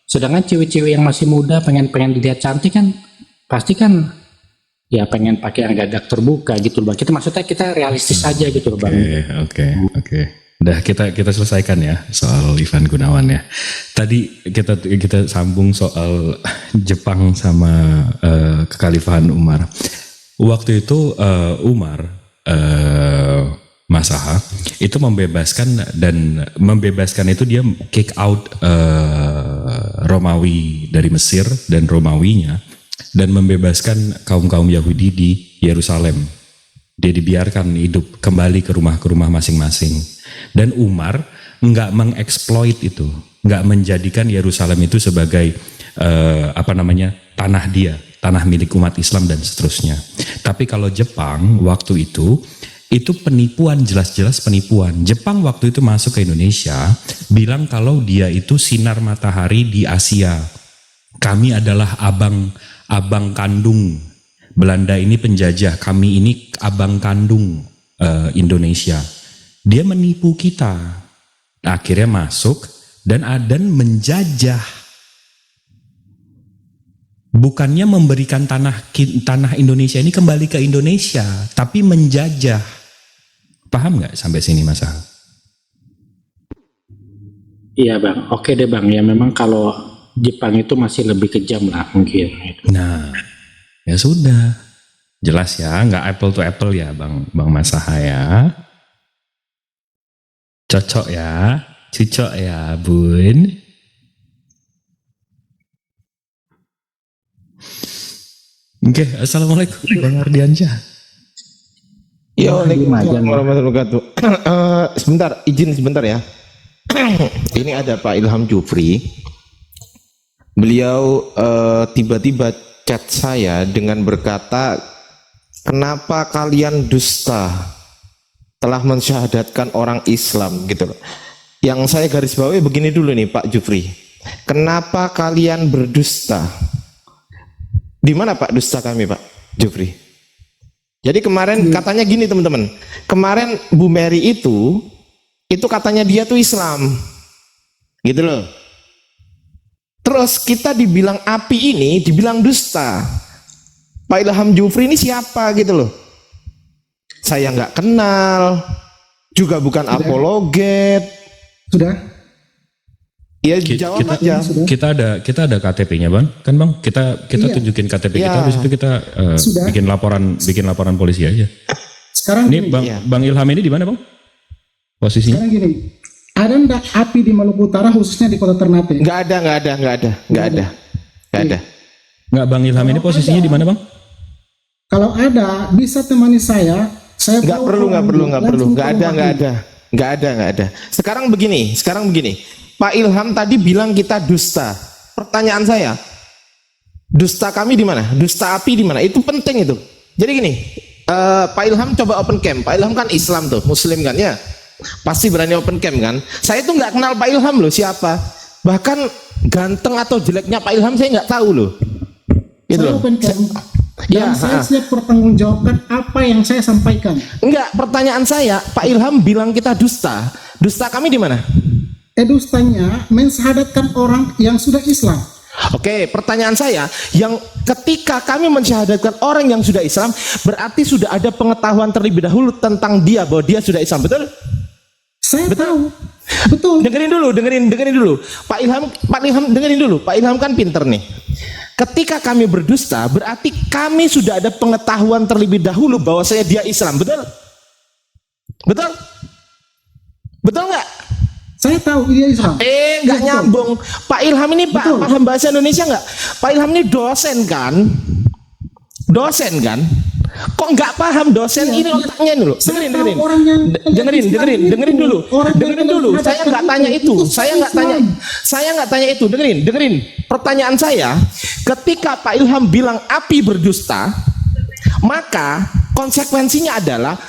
Sedangkan cewek-cewek yang masih muda pengen dilihat cantik kan pasti kan ya pengen pakai yang gagak terbuka gitu Bang. Maksudnya kita realistis aja gitu Bang. Oke. Udah kita selesaikan ya soal Ivan Gunawan ya. Tadi kita sambung soal Jepang sama kekhalifahan Umar. Waktu itu Umar Mas Aha itu membebaskan itu dia kick out Romawi dari Mesir dan Romawinya, dan membebaskan kaum Yahudi di Yerusalem. Dia dibiarkan hidup kembali ke rumah masing-masing. Dan Umar nggak mengeksploit itu, nggak menjadikan Yerusalem itu sebagai tanah dia, tanah milik umat Islam dan seterusnya. Tapi kalau Jepang waktu itu penipuan, jelas-jelas penipuan. Jepang waktu itu masuk ke Indonesia, bilang kalau dia itu sinar matahari di Asia. Kami adalah abang kandung. Belanda ini penjajah, kami ini abang kandung Indonesia. Dia menipu kita. Akhirnya masuk dan menjajah. Bukannya memberikan tanah Indonesia ini kembali ke Indonesia, tapi menjajah. Paham nggak sampai sini Mas Al? Iya Bang, oke deh Bang. Ya memang kalau Jepang itu masih lebih kejam lah mungkin. Nah, ya sudah. Jelas ya, nggak apple to apple ya Bang Masaha ya. Cocok ya, Bun. Oke, assalamualaikum Bang Ardiansyah. Ya, waalaikumsalam warahmatullahi wabarakatuh. Izin sebentar ya. Ini ada Pak Ilham Jufri. Beliau tiba-tiba chat saya dengan berkata, kenapa kalian dusta telah mensyahadatkan orang Islam gitu loh. Yang saya garis bawahi begini dulu nih Pak Jufri. Kenapa kalian berdusta? Di mana Pak dusta kami Pak Jufri? Jadi kemarin katanya gini teman-teman, kemarin Bu Mary itu katanya dia tuh Islam, gitu loh. Terus kita dibilang api ini, dibilang dusta. Pak Ilham Jufri ini siapa gitu loh? Saya nggak kenal, juga bukan apologet. Sudah. Ya jawab aja. Kita ada KTP-nya bang, kan bang? Kita tunjukin KTP kita, habis itu kita bikin laporan polisi aja. Sekarang ini gini, bang Ilham ini di mana bang? Posisinya? Sekarang gini, ada ndak api di Maluku Utara khususnya di Kota Ternate? Nggak ada. Nggak, bang Ilham ini posisinya di mana bang? Kalau ada, bisa temani saya. Nggak perlu. Nggak ada. Sekarang begini. Pak Ilham tadi bilang kita dusta. Pertanyaan saya, dusta kami di mana? Dusta api di mana? Itu penting itu. Jadi gini, Pak Ilham coba open cam. Pak Ilham kan Islam tuh, Muslim kan ya? Pasti berani open cam kan? Saya tuh nggak kenal Pak Ilham loh siapa. Bahkan ganteng atau jeleknya Pak Ilham saya nggak tahu loh. Gitu saya loh. open cam. Dan saya siap pertanggungjawabkan apa yang saya sampaikan. Enggak, pertanyaan saya, Pak Ilham bilang kita dusta. Dusta kami di mana? Dustanya mensyahadatkan orang yang sudah Islam. Oke, pertanyaan saya, yang ketika kami mensyahadatkan orang yang sudah Islam, berarti sudah ada pengetahuan terlebih dahulu tentang dia bahwa dia sudah Islam, betul? Saya tahu. Betul. Dengerin dulu. Pak Ilham dengerin dulu. Pak Ilham kan pinter nih. Ketika kami berdusta, berarti kami sudah ada pengetahuan terlebih dahulu bahwa saya dia Islam, betul? Betul? Betul nggak? Saya tahu dia Islam. Nggak nyambung. Pak Ilham ini paham bahasa Indonesia nggak? Pak Ilham ini dosen kan? Kok nggak paham dosen ini otaknya dulu? Dengerin dulu. Saya nggak tanya itu. Dengerin. Pertanyaan saya, ketika Pak Ilham bilang api berdusta, maka konsekuensinya adalah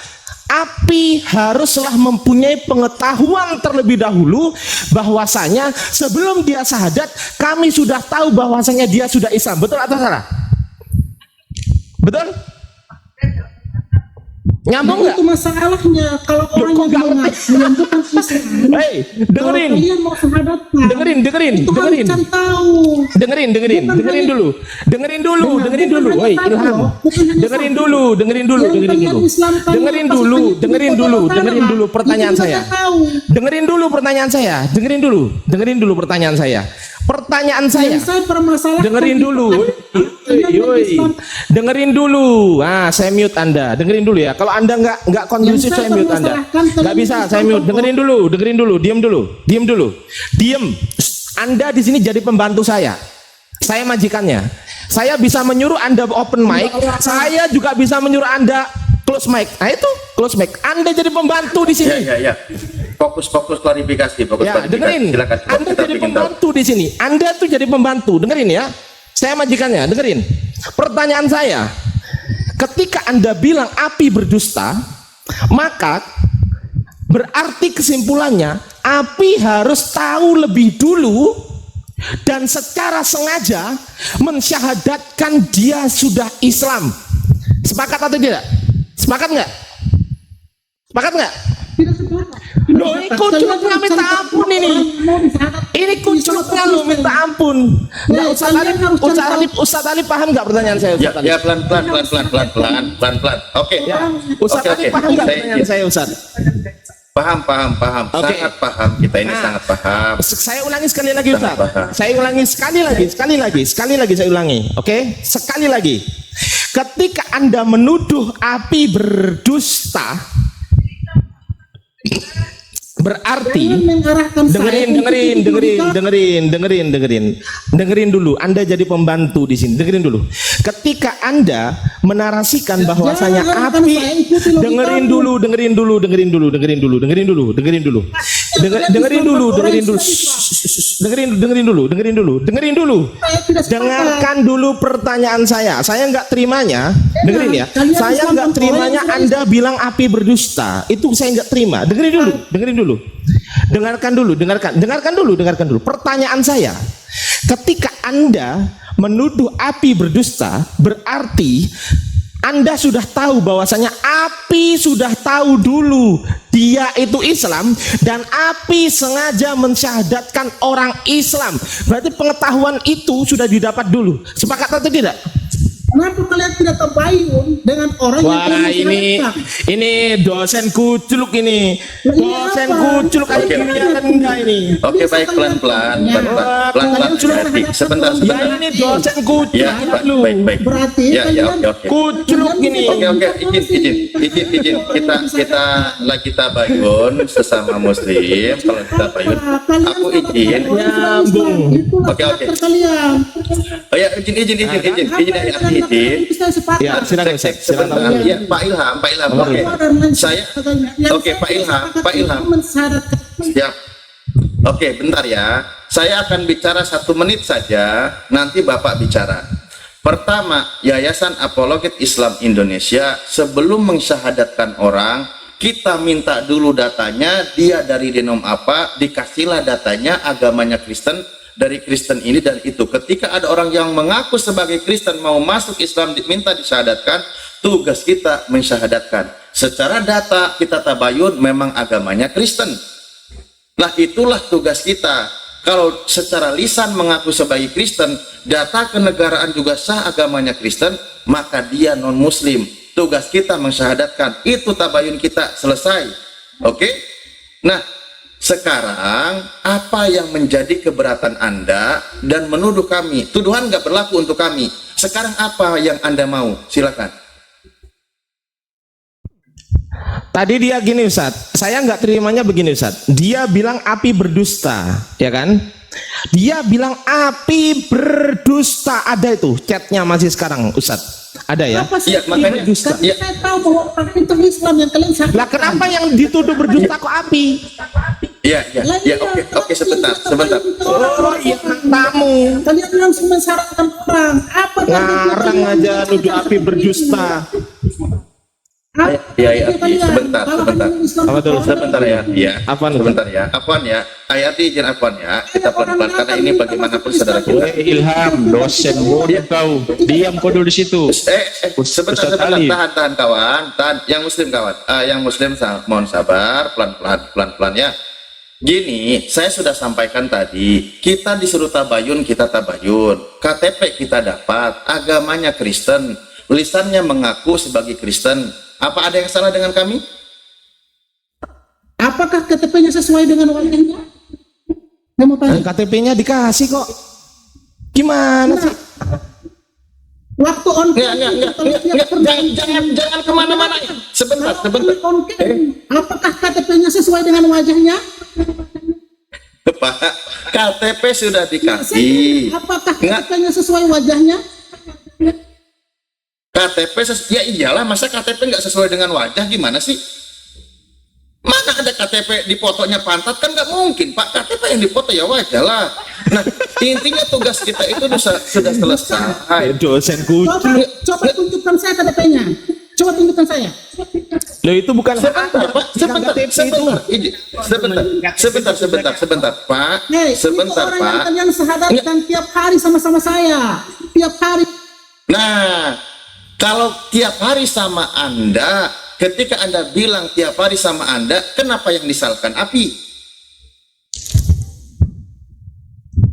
api haruslah mempunyai pengetahuan terlebih dahulu bahwasanya sebelum dia syahadat kami sudah tahu bahwasanya dia sudah Islam. Betul atau salah? Betul? Nyambung nggak? Itu masalahnya kalau orang yang menyembuhkan Islam. Dengerin. Kalian mau syahadatkan. Dengerin dulu. Woi, Ilham. Dengerin dulu pertanyaan saya. Dengerin dulu pertanyaan saya. Dengerin dulu. Saya mute Anda. Dengerin dulu ya. Kalau Anda nggak kondusif saya mute Anda. Nggak bisa, saya mute. Dengerin dulu. Diam dulu. Anda di sini jadi pembantu saya. Saya majikannya. Saya bisa menyuruh Anda open mic. Saya juga bisa menyuruh Anda close mic. Nah itu close mic. Anda jadi pembantu di sini. Ya. Fokus klarifikasi. Dengerin. Silakan. Anda jadi pembantu di sini. Anda tuh jadi pembantu. Dengerin ya. Saya majikannya. Dengerin. Pertanyaan saya, ketika Anda bilang api berdusta, maka berarti kesimpulannya api harus tahu lebih dulu dan secara sengaja mensyahadatkan dia sudah Islam. Sepakat atau tidak? Sepakat nggak? Tidak sepakat. Loh, ini kucurutnya minta ampun ini. Ini kucurutnya lo minta ampun. Ustaz Ali paham nggak pertanyaan saya? Ya, pelan. Oke. Ustaz Ali paham nggak pertanyaan saya, Ustaz? Paham. Sangat paham. Kita ini sangat paham. Saya ulangi sekali lagi, Ustaz. Saya ulangi sekali lagi saya ulangi. Oke? Sekali lagi. Ketika Anda menuduh api berdusta, berarti dengerin dulu. Anda jadi pembantu di sini. Dengerin dulu. Ketika Anda menarasikan bahwasanya api, dengerin dulu. Dengarkan dulu pertanyaan saya. Saya nggak terimanya. Dengerin ya. Saya nggak terimanya Anda bilang api berdusta. Itu saya nggak terima. Dengerin dulu. Dengarkan dulu. Pertanyaan saya, ketika Anda menuduh api berdusta, berarti Anda sudah tahu bahwasanya Api sudah tahu dulu dia itu Islam dan Api sengaja mensyahadatkan orang Islam. Berarti pengetahuan itu sudah didapat dulu. Sepakat atau tidak? Kenapa kalian tidak tabayun dengan orang yang Wah, kalian masyarakat? ini dosen kuculuk ini. Nah, ini Dosen apa? kuculuk kayak Oke, gini oke. kan enggak ini. Oke, baik, pelan-pelan, pelan-pelan, hati-hati. Sebentar, Ya sebentar. ini dosen kuculuk Ya, dulu. baik. Berarti Ya, kalian oke, oke. Kuculuk ini. Oke, izin. Kita lagi tabayun sesama muslim. Kalau kita tabayun, aku izin. Nyambung. Oke. Kalian. Oh ya, izin dari hati izin. Ya, silakan Ustaz. Sebentar. Ya, Pak Ilham. Oke. Pak Ilham. Siap. Oke, bentar ya. Saya akan bicara 1 menit saja. Nanti Bapak bicara. Pertama, Yayasan Apologet Islam Indonesia sebelum mensyahadatkan orang, kita minta dulu datanya, dia dari denom apa, dikasihlah datanya, agamanya Kristen, dari Kristen ini dan itu. Ketika ada orang yang mengaku sebagai Kristen mau masuk Islam diminta disyahadatkan, tugas kita mensyahadatkan. Secara data kita tabayun memang agamanya Kristen. Nah, itulah tugas kita. Kalau secara lisan mengaku sebagai Kristen, data kenegaraan juga sah agamanya Kristen, maka dia non muslim. Tugas kita mensyahadatkan. Itu tabayun kita, selesai. Oke? Nah, sekarang apa yang menjadi keberatan Anda dan menuduh kami? Tuduhan nggak berlaku untuk kami. Sekarang apa yang Anda mau? Silakan. Tadi dia gini Ustaz, saya nggak terimanya begini Ustaz. Dia bilang Api berdusta, ya kan? Dia bilang Api berdusta. Ada itu chatnya masih sekarang Ustaz. Ada ya? Apa sih? Iya, makanya berdusta. Karena saya tahu bahwa orang itu Islam yang kalian sakit. Lah kenapa yang dituduh berdusta kok Api? Iya, oke, sebentar. Oh iya, tamu. Kalian langsung mensyaratkan orang. Apa Ngarang aja nuduh Api berdusta. Ya, sebentar. Apa dulu? Sebentar ya. Apaan? Sebentar ya. Afwan ya. Ayati izin Afwan ya. Kita pelan-pelan karena ini bagaimanapun saudara kita. Ilham, dosen bodoh kau. Diam kau dulu di situ. Sebentar. Tahan kawan. Tahan. Yang muslim kawan. Yang muslim mohon sabar. Pelan-pelan ya. Gini, saya sudah sampaikan tadi, kita disuruh tabayun, kita tabayun. KTP kita dapat, agamanya Kristen, lisannya mengaku sebagai Kristen. Apa ada yang salah dengan kami? Apakah KTP-nya sesuai dengan wajahnya? KTP-nya dikasih kok. Gimana sih? Waktu on Jangan kemana-mana. Sebentar. Apakah KTP-nya sesuai dengan wajahnya? Pak, KTP sudah dikasih. Apakah KTP-nya sesuai wajahnya? KTP ya iyalah, masa KTP nggak sesuai dengan wajah, gimana sih? Mana ada KTP dipotonya pantat, kan nggak mungkin Pak. KTP yang dipoto ya wajah lah. Nah, intinya tugas kita itu sudah selesai. Dosen kucing. Coba tunjukkan saya KTP-nya. Coba tunjukkan saya. Loh itu bukan Sebentar Pak, sebentar Pak. Sebentar itu orang Pak. yang kalian syahadatkan tiap hari sama-sama saya. Tiap hari. Nah, kalau tiap hari sama Anda, ketika Anda bilang tiap hari sama Anda, kenapa yang disalahkan Api?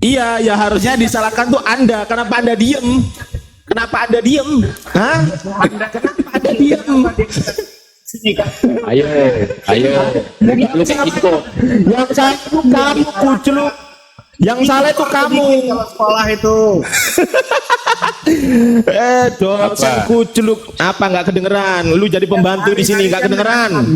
Iya, ya harusnya disalahkan tuh Anda. Kenapa Anda diem? Kenapa Anda diem? Hah? Kenapa Anda diem? Ayo. Lu kayak gitu. Yang salah itu kamu kuculuk. Yang salah itu kamu. Kalau sekolah itu. Dosen kuculuk. Apa nggak kedengeran? Lu jadi pembantu di sini nggak kedengeran?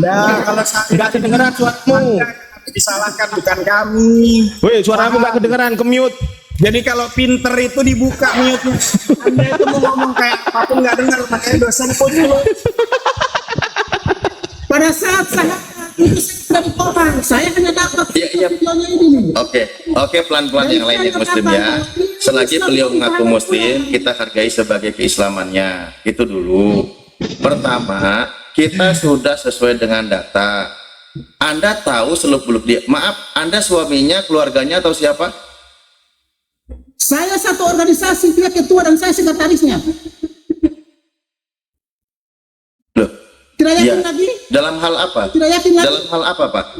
Nggak kedengeran suaramu. Disalahkan bukan kami. Woi, suaramu nggak kedengeran, ke-mute. Jadi kalau pinter itu dibuka mute-nya. Anda itu mau ngomong kayak apapun nggak dengar, makanya dosen kuculuk. Pada saat saya itu dari orang, saya hanya dapat videonya ini nih. Oke, pelan-pelan yang lain yang muslim ya. Selagi beliau mengaku muslim, kita hargai sebagai keislamannya. Itu dulu. Pertama, kita sudah sesuai dengan data. Anda tahu seluk-beluk dia. Maaf, Anda suaminya, keluarganya atau siapa? Saya satu organisasi, dia ketua dan saya sekretarisnya. Tidak yakin Ya. lagi? Dalam hal apa? Tidak yakin lagi? Dalam hal apa, Pak?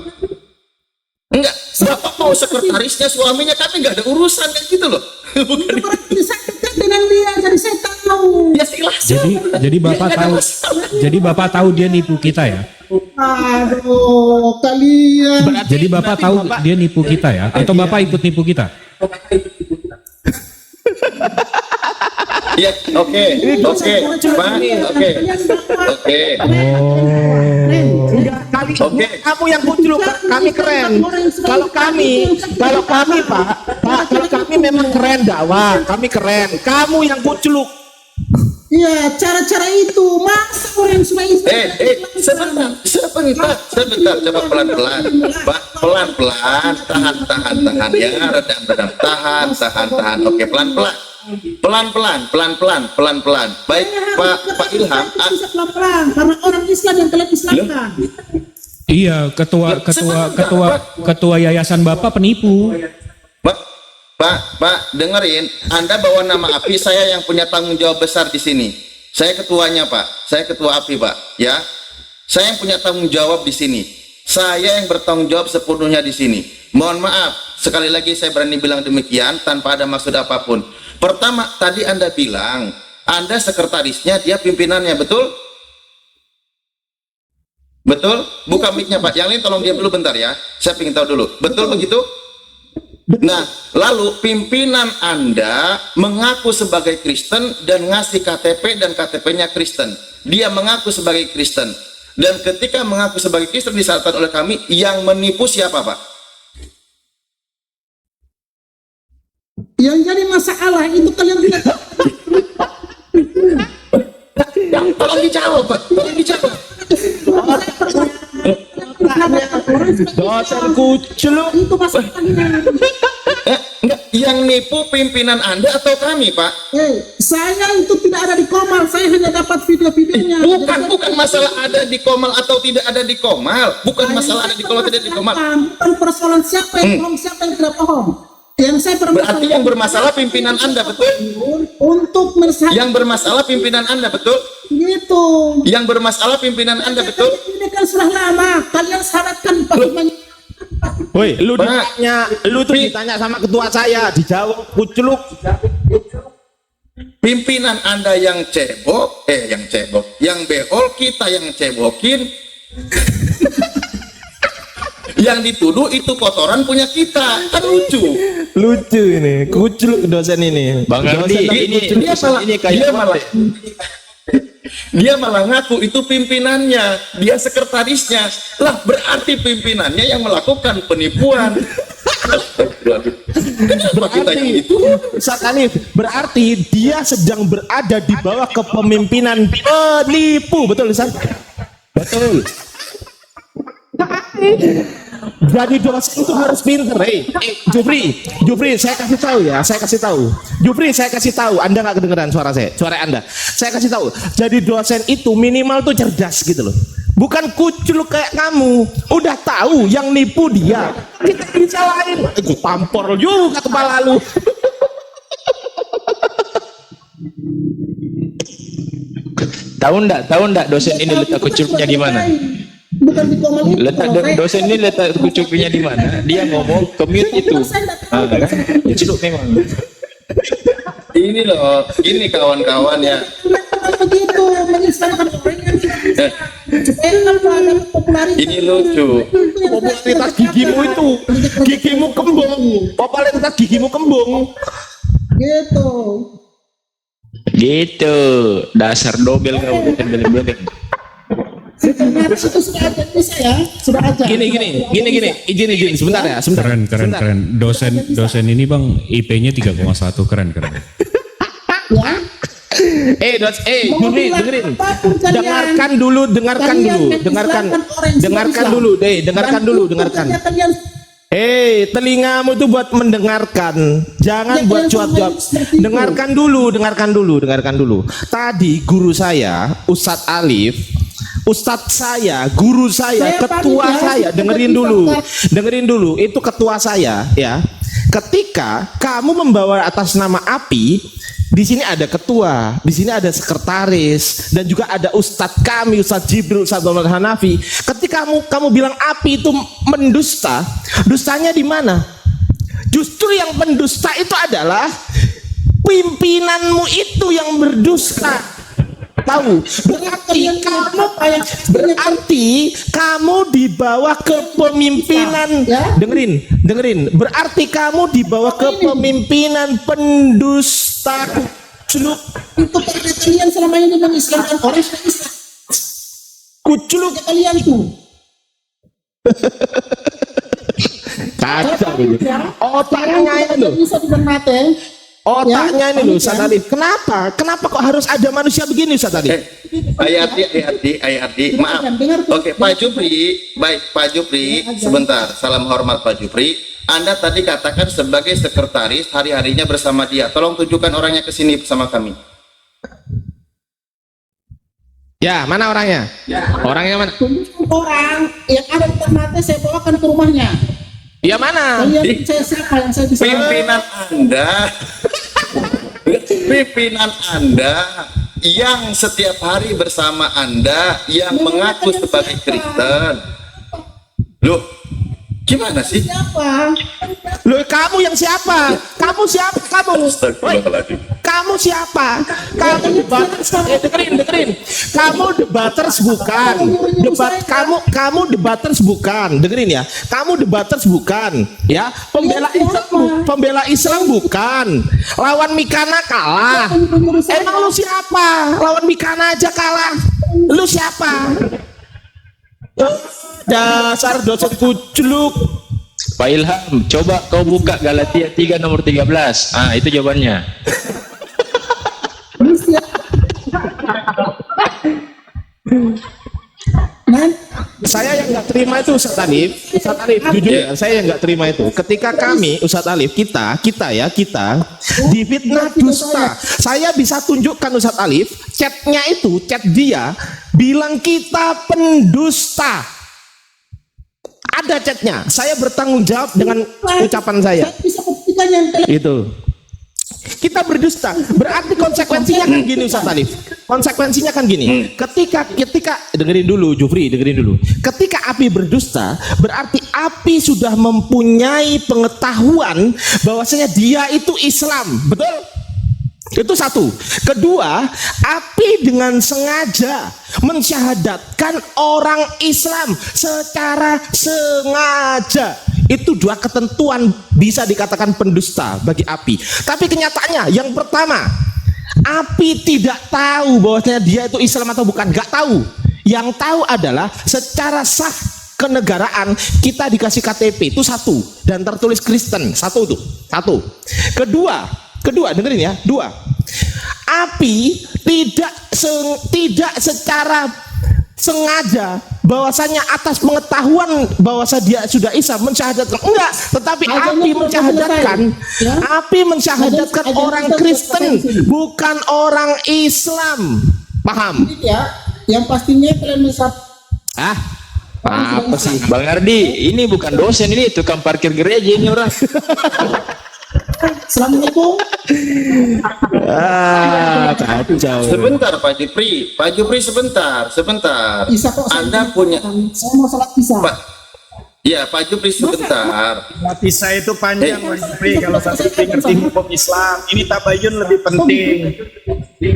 Enggak, Bapak mau sekretarisnya suaminya, kami nggak ada urusan kayak gitu loh. Bukan. Itu berarti saya dekat dengan dia, jadi saya tahu. Ya silahkan. Jadi Bapak tahu, jadi Bapak tahu dia nipu kita ya. Aduh, kalian. Jadi Bapak tahu dia nipu kita ya, atau Bapak ikut nipu kita? Ya, oke, Pak, oke. Oke. Kamu yang kucluk, kami keren. Kalau kami Pak, kalau kami memang keren dakwah, kami keren. Kamu yang kucluk. Iya, cara-cara itu masa orang sudah Sebentar, coba pelan-pelan, Pak, pelan-pelan, tahan ya, redam, tahan, oke, pelan-pelan, baik, Pak Ilham, bisa pelan-pelan karena orang Islam yang telah Islamkan. Iya, ketua yayasan Bapak penipu. Pak, dengerin, Anda bawa nama API, saya yang punya tanggung jawab besar di sini. Saya ketuanya, Pak. Saya ketua API, Pak. Ya, saya yang punya tanggung jawab di sini. Saya yang bertanggung jawab sepenuhnya di sini. Mohon maaf, sekali lagi saya berani bilang demikian tanpa ada maksud apapun. Pertama, tadi Anda bilang Anda sekretarisnya, dia pimpinannya, betul? Betul? Buka mic-nya, Pak. Yang lain tolong diam dulu bentar ya. Saya ingin tahu dulu. Betul begitu? Nah, lalu pimpinan Anda mengaku sebagai Kristen dan ngasih KTP dan KTP-nya Kristen. Dia mengaku sebagai Kristen. Dan ketika mengaku sebagai Kristen disarankan oleh kami, yang menipu siapa, Pak? Yang jadi masalah itu kalian tidak. Tolong dijawab, Pak. Tolong dijawab. Dosen kucluk. Itu masalahnya. Enggak, yang nipu pimpinan Anda atau kami, Pak? Saya itu tidak ada di Komal, saya hanya dapat video-videonya. Bukan masalah ada di Komal atau tidak ada di Komal. Bukan masalah ada di Komal atau tidak di Komal. Bukan persoalan siapa yang bohong, siapa yang tidak bohong. Yang saya Berarti yang bermasalah pimpinan Anda, betul? Untuk yang bermasalah pimpinan Anda, betul? Gitu. Yang bermasalah pimpinan Anda, betul? Ini kan sudah lama. Kalian syaratkan bagaimana? Woi, lu ditanya sama ketua saya, dijawab kucluk. Pimpinan Anda yang cebok, yang behol, kita yang cebokin. Yang dituduh itu kotoran punya kita, kan lucu ini, kucluk dosen ini. Bang Ardi, dia malah ngaku itu pimpinannya, dia sekretarisnya. Lah berarti pimpinannya yang melakukan penipuan. Berarti dia sedang berada di bawah kepemimpinan penipu, betul Ustaz? Betul. Jadi dosen itu harus pinter. Jufri, saya kasih tahu. Anda nggak kedengeran suara Anda. Saya kasih tahu. Jadi dosen itu minimal tuh cerdas gitu loh. Bukan kucluk kayak kamu. Udah tahu yang nipu dia, kita disalahin. Pampor juga kepala lu. Tahu enggak dosen ini letak kucluknya di mana? Bukan di Komal itu. Dosen ini letak kucluknya di mana? Dia ngomong commute itu. Kucluk memang. Ini loh, ini kawan-kawan ya. Begitu menyesalkan orang yang ini lucu. Popularitas gigimu kembung. Popularitas gigimu kembung. Gitu. Dasar dobel kau beleng-beleng. Gini, sebentar ya. Keren. Dosen ini Bang IP-nya 3,1, keren. Juri, dengerin. Dengarkan dulu. Telingamu itu buat mendengarkan, jangan buat cuap-cuap. Dengarkan dulu. Tadi guru saya, Ustadz Alif, guru saya, ketua saya, dengerin dulu, itu ketua saya ya. Ketika kamu membawa atas nama API, Di sini ada ketua, di sini ada sekretaris, dan juga ada Ustadz kami, Ustadz Jibril, Ustadz Muhammad Hanafi. Ketika kamu bilang api itu mendusta, dustanya di mana? Justru yang pendusta itu adalah pimpinanmu itu yang berdusta. Tahu? Berarti kamu dibawa ke pemimpinan. Dengerin. Berarti kamu dibawa ke pemimpinan pendusta. Kuculuk. Itu karena kalian selama ini mengislamkan orang Islam. Kuculuk Kalian tuh. kacau gitu. Otaknya ini loh. Bisa dibenarkan. Otaknya ini loh, Ustaz Alif. Kenapa kok harus ada manusia begini, Ustaz Alif? Ayati, maaf. Oke, Pak Jupri, baik Pak Jupri, sebentar. Salam hormat Pak Jupri. Anda tadi katakan sebagai sekretaris hari-harinya bersama dia. Tolong tunjukkan orangnya ke sini bersama kami. Ya, mana orangnya? Orangnya mana? Orang yang ada di Ternate saya bawakan ke rumahnya. Ya mana? Kalian saya siapa yang saya bisa? Pimpinan Anda yang setiap hari bersama Anda yang mengaku sebagai Kristen. Loh, gimana sih? Siapa? Loh, kamu yang siapa? Kamu siapa kamu? Astagfirullahaladzim. Kamu siapa? Kamu debaters, dengerin. Kamu debaters bukan. Kamu debaters bukan. Dengerin ya. Kamu debaters bukan, ya. Pembela Islam bukan. Lawan Mikana kalah. Emang lu siapa? Lawan Mikana aja kalah. Lu siapa? Dasar dosen kuculuk. Pak Ilham, coba kau buka Galatia 3 nomor 13. Ah, itu jawabannya. Saya yang nggak terima itu Ustadz Alif, jujur ya, saya yang nggak terima itu. Ketika kami Ustadz Alif, kita difitnah dusta. Saya bisa tunjukkan Ustadz Alif, chatnya itu, chat dia bilang kita pendusta. Ada chatnya. Saya bertanggung jawab dengan ucapan saya. Itu. Kita berdusta. Berarti konsekuensinya kan gini Ustaz Alif. Konsekuensinya kan gini. Ketika dengerin dulu Jufri, dengerin dulu. Ketika api berdusta, berarti api sudah mempunyai pengetahuan bahwasanya dia itu Islam. Betul? Itu satu. Kedua, api dengan sengaja mensyahadatkan orang Islam secara sengaja. Itu dua ketentuan bisa dikatakan pendusta bagi api. Tapi kenyataannya yang pertama, api tidak tahu bahwasanya dia itu Islam atau bukan, nggak tahu. Yang tahu adalah secara sah kenegaraan kita dikasih KTP itu satu dan tertulis Kristen, satu. Kedua, dengerin ya. Dua, api tidak secara sengaja bahwasanya atas pengetahuan bahwasanya dia sudah Islam mensyahadatkan, enggak, tetapi api mensyahadatkan orang Kristen, bukan orang Islam. Paham? Ya, yang pastinya kalian bisa. Apa sih Bang Ardi? Ini bukan dosen, ini tukang parkir gereja ini orang. Assalamualaikum. Kacau. Sebentar Pak Jupri sebentar. Bisa kok. Anda punya. Saya mau sholat bisa. Pak Jupri sebentar. Bisa itu panjang Pak Jupri kalau Pak Jupri ngerti hukum Islam. Ini tabayun lebih penting.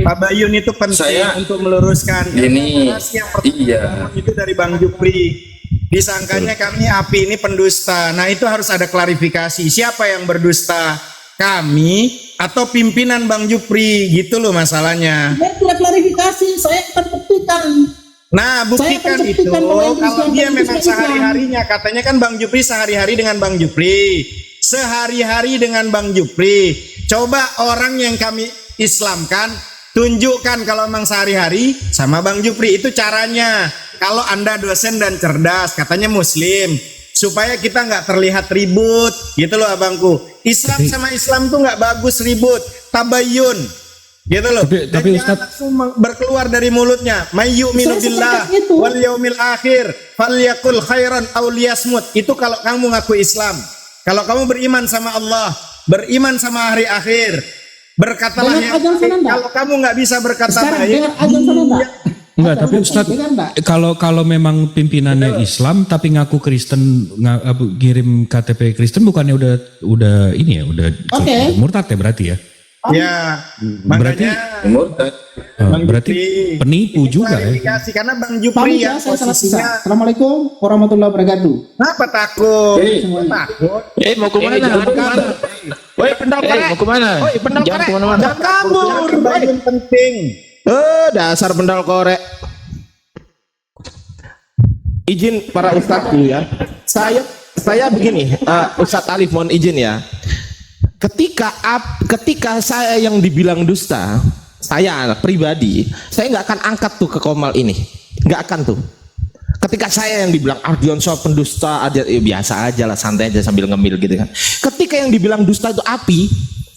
Tabayun itu penting untuk meluruskan. Ini yang pertama itu dari Bang Jupri. Disangkanya kami api ini pendusta. Nah itu harus ada klarifikasi. Siapa yang berdusta? Kami atau pimpinan Bang Jupri? Gitu loh masalahnya. Saya tidak klarifikasi. Saya akan buktikan. Nah buktikan itu. Kalau dia memang sehari-harinya. Katanya kan Bang Jupri sehari-hari dengan Bang Jupri. Sehari-hari dengan Bang Jupri. Coba orang yang kami Islamkan, tunjukkan kalau memang sehari-hari sama Bang Jupri. Itu caranya. Kalau Anda dosen dan cerdas, katanya Muslim, supaya kita nggak terlihat ribut, gitu loh abangku. Islam sama Islam tuh nggak bagus ribut, tabayun, gitu loh. Tapi Ustaz, langsung berkeluar dari mulutnya, mayyu'minu billah wal yaumil akhir, falyakul khairan aw liyasmut. Itu kalau kamu ngaku Islam. Kalau kamu beriman sama Allah, beriman sama hari akhir, Berkatalah Dengar yang azan sana baik. enggak? Kalau kamu nggak bisa berkata Sekarang baik, dengar azan sana enggak? Enggak, tapi Ustadz, Dengar enggak? kalau memang pimpinannya Islam tapi ngaku Kristen, kirim KTP Kristen, bukannya udah ini ya, udah Oke. murtad ya berarti ya? ya Berarti makanya Murtad. berarti penipu juga ya. klarifikasi karena Bang Jupri Pamit yang ya, saya salah posisinya sisa. Assalamualaikum warahmatullahi wabarakatuh. apa takut? Hei. Takut. Mau kemana? Woi, pendal korek. Mau kemana? Woi, pendal Jangan korek. kemana-mana. Jangan kabur. Yang penting. Dasar pendal korek. Izin para ustadz dulu ya. Saya begini, Ustadz Alif mohon izin ya. Ketika saya yang dibilang dusta, saya pribadi, saya nggak akan angkat tuh ke Komal ini, nggak akan tuh. Ketika saya yang dibilang Ardian Syah pendusta, ada biasa aja lah, santai aja sambil ngemil gitu kan. Ketika yang dibilang dusta itu api,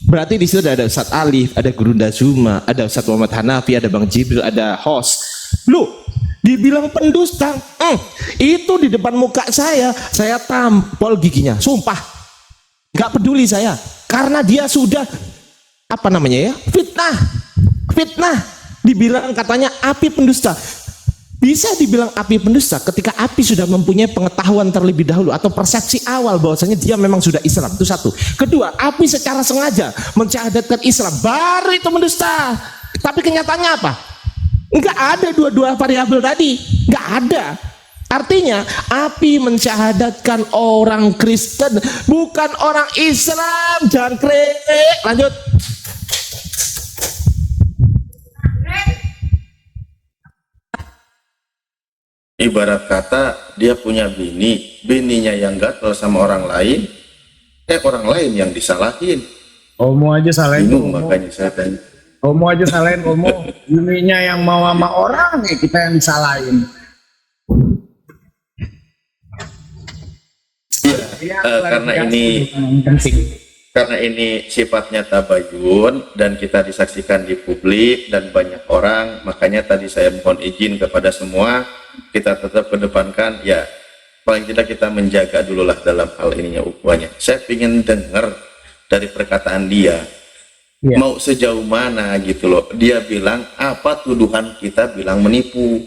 berarti di situ ada Ustadz Alif, ada Guru Zuma, ada Ustadz Muhammad Hanafi, ada Bang Jibril, ada host. Lu dibilang pendusta, itu di depan muka saya tampol giginya, sumpah. Nggak peduli saya, karena dia sudah apa namanya ya, fitnah. Dibilang katanya api pendusta. Bisa dibilang api pendusta ketika api sudah mempunyai pengetahuan terlebih dahulu atau persepsi awal bahwasanya dia memang sudah Islam, itu satu. Kedua, api secara sengaja mensyahadatkan Islam, baru itu mendusta. Tapi kenyataannya apa? Enggak ada dua variabel tadi, enggak ada. Artinya api mensyahadatkan orang Kristen, bukan orang Islam. Jangan krek. Lanjut. Ibarat kata dia punya bininya yang gatel sama orang lain, orang lain yang disalahin. Omo aja salahin. Bingung makanya saya tanya. Omo aja salahin Omo. Ininya yang mau sama orang, kita yang disalahin. Karena ini sifatnya tabayun dan kita disaksikan di publik dan banyak orang, makanya tadi saya mohon izin kepada semua, kita tetap kedepankan ya, paling tidak kita menjaga dulu lah dalam hal ininya ukhuwahnya. Saya ingin dengar dari perkataan dia, mau sejauh mana gitu loh. Dia bilang apa tuduhan kita bilang menipu.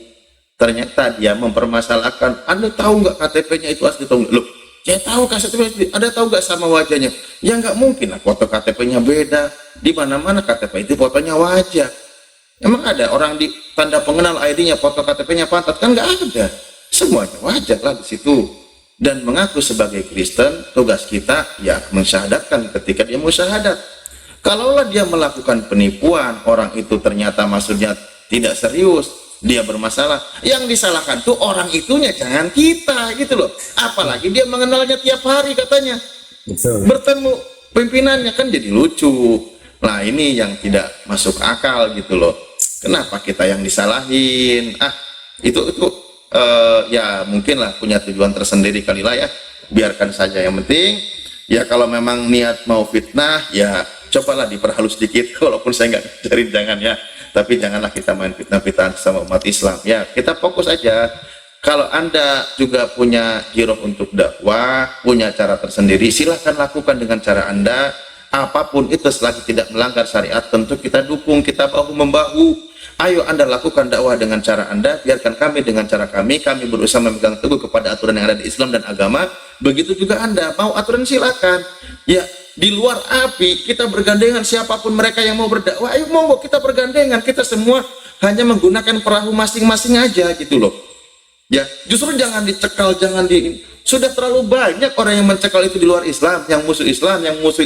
Ternyata dia mempermasalahkan, Anda tahu nggak KTP-nya itu asli? Tahu nggak? Loh, saya tahu KTP, Anda tahu nggak sama wajahnya? Ya nggak mungkin lah, foto KTP-nya beda. Di mana-mana KTP itu fotonya wajah. Emang ada orang di tanda pengenal ID-nya foto KTP-nya pantat? Kan nggak ada. Semuanya wajar lah di situ. Dan mengaku sebagai Kristen, tugas kita ya mensyahadatkan ketika dia mau syahadat. Kalaulah dia melakukan penipuan, orang itu ternyata maksudnya tidak serius, dia bermasalah, yang disalahkan tuh orang itunya, jangan kita gitu loh. Apalagi dia mengenalnya tiap hari katanya. Betul. Bertemu pimpinannya, kan jadi lucu. Nah ini yang tidak masuk akal gitu loh. Kenapa kita yang disalahin? Itu ya mungkin lah punya tujuan tersendiri kali lah ya. Biarkan saja, yang penting ya kalau memang niat mau fitnah ya cobalah diperhalus sedikit. Walaupun saya nggak ngajarin, jangan ya. Tapi janganlah kita main fitnah-fitnah sama umat Islam. Ya, kita fokus aja. Kalau Anda juga punya giroh untuk dakwah, punya cara tersendiri, silahkan lakukan dengan cara Anda. Apapun itu selagi tidak melanggar syariat, tentu kita dukung, kita bahu-membahu. Ayo Anda lakukan dakwah dengan cara Anda, biarkan kami dengan cara kami. Kami berusaha memegang teguh kepada aturan yang ada di Islam dan agama. Begitu juga Anda, mau aturan silakan. Ya, di luar api kita bergandengan, siapapun mereka yang mau berdakwah, ayo monggo kita bergandengan, kita semua hanya menggunakan perahu masing-masing aja gitu loh ya. Justru jangan dicekal, sudah terlalu banyak orang yang mencekal itu di luar Islam, yang musuh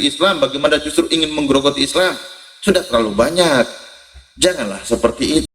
Islam, bagaimana justru ingin menggerogoti Islam, sudah terlalu banyak. Janganlah seperti itu.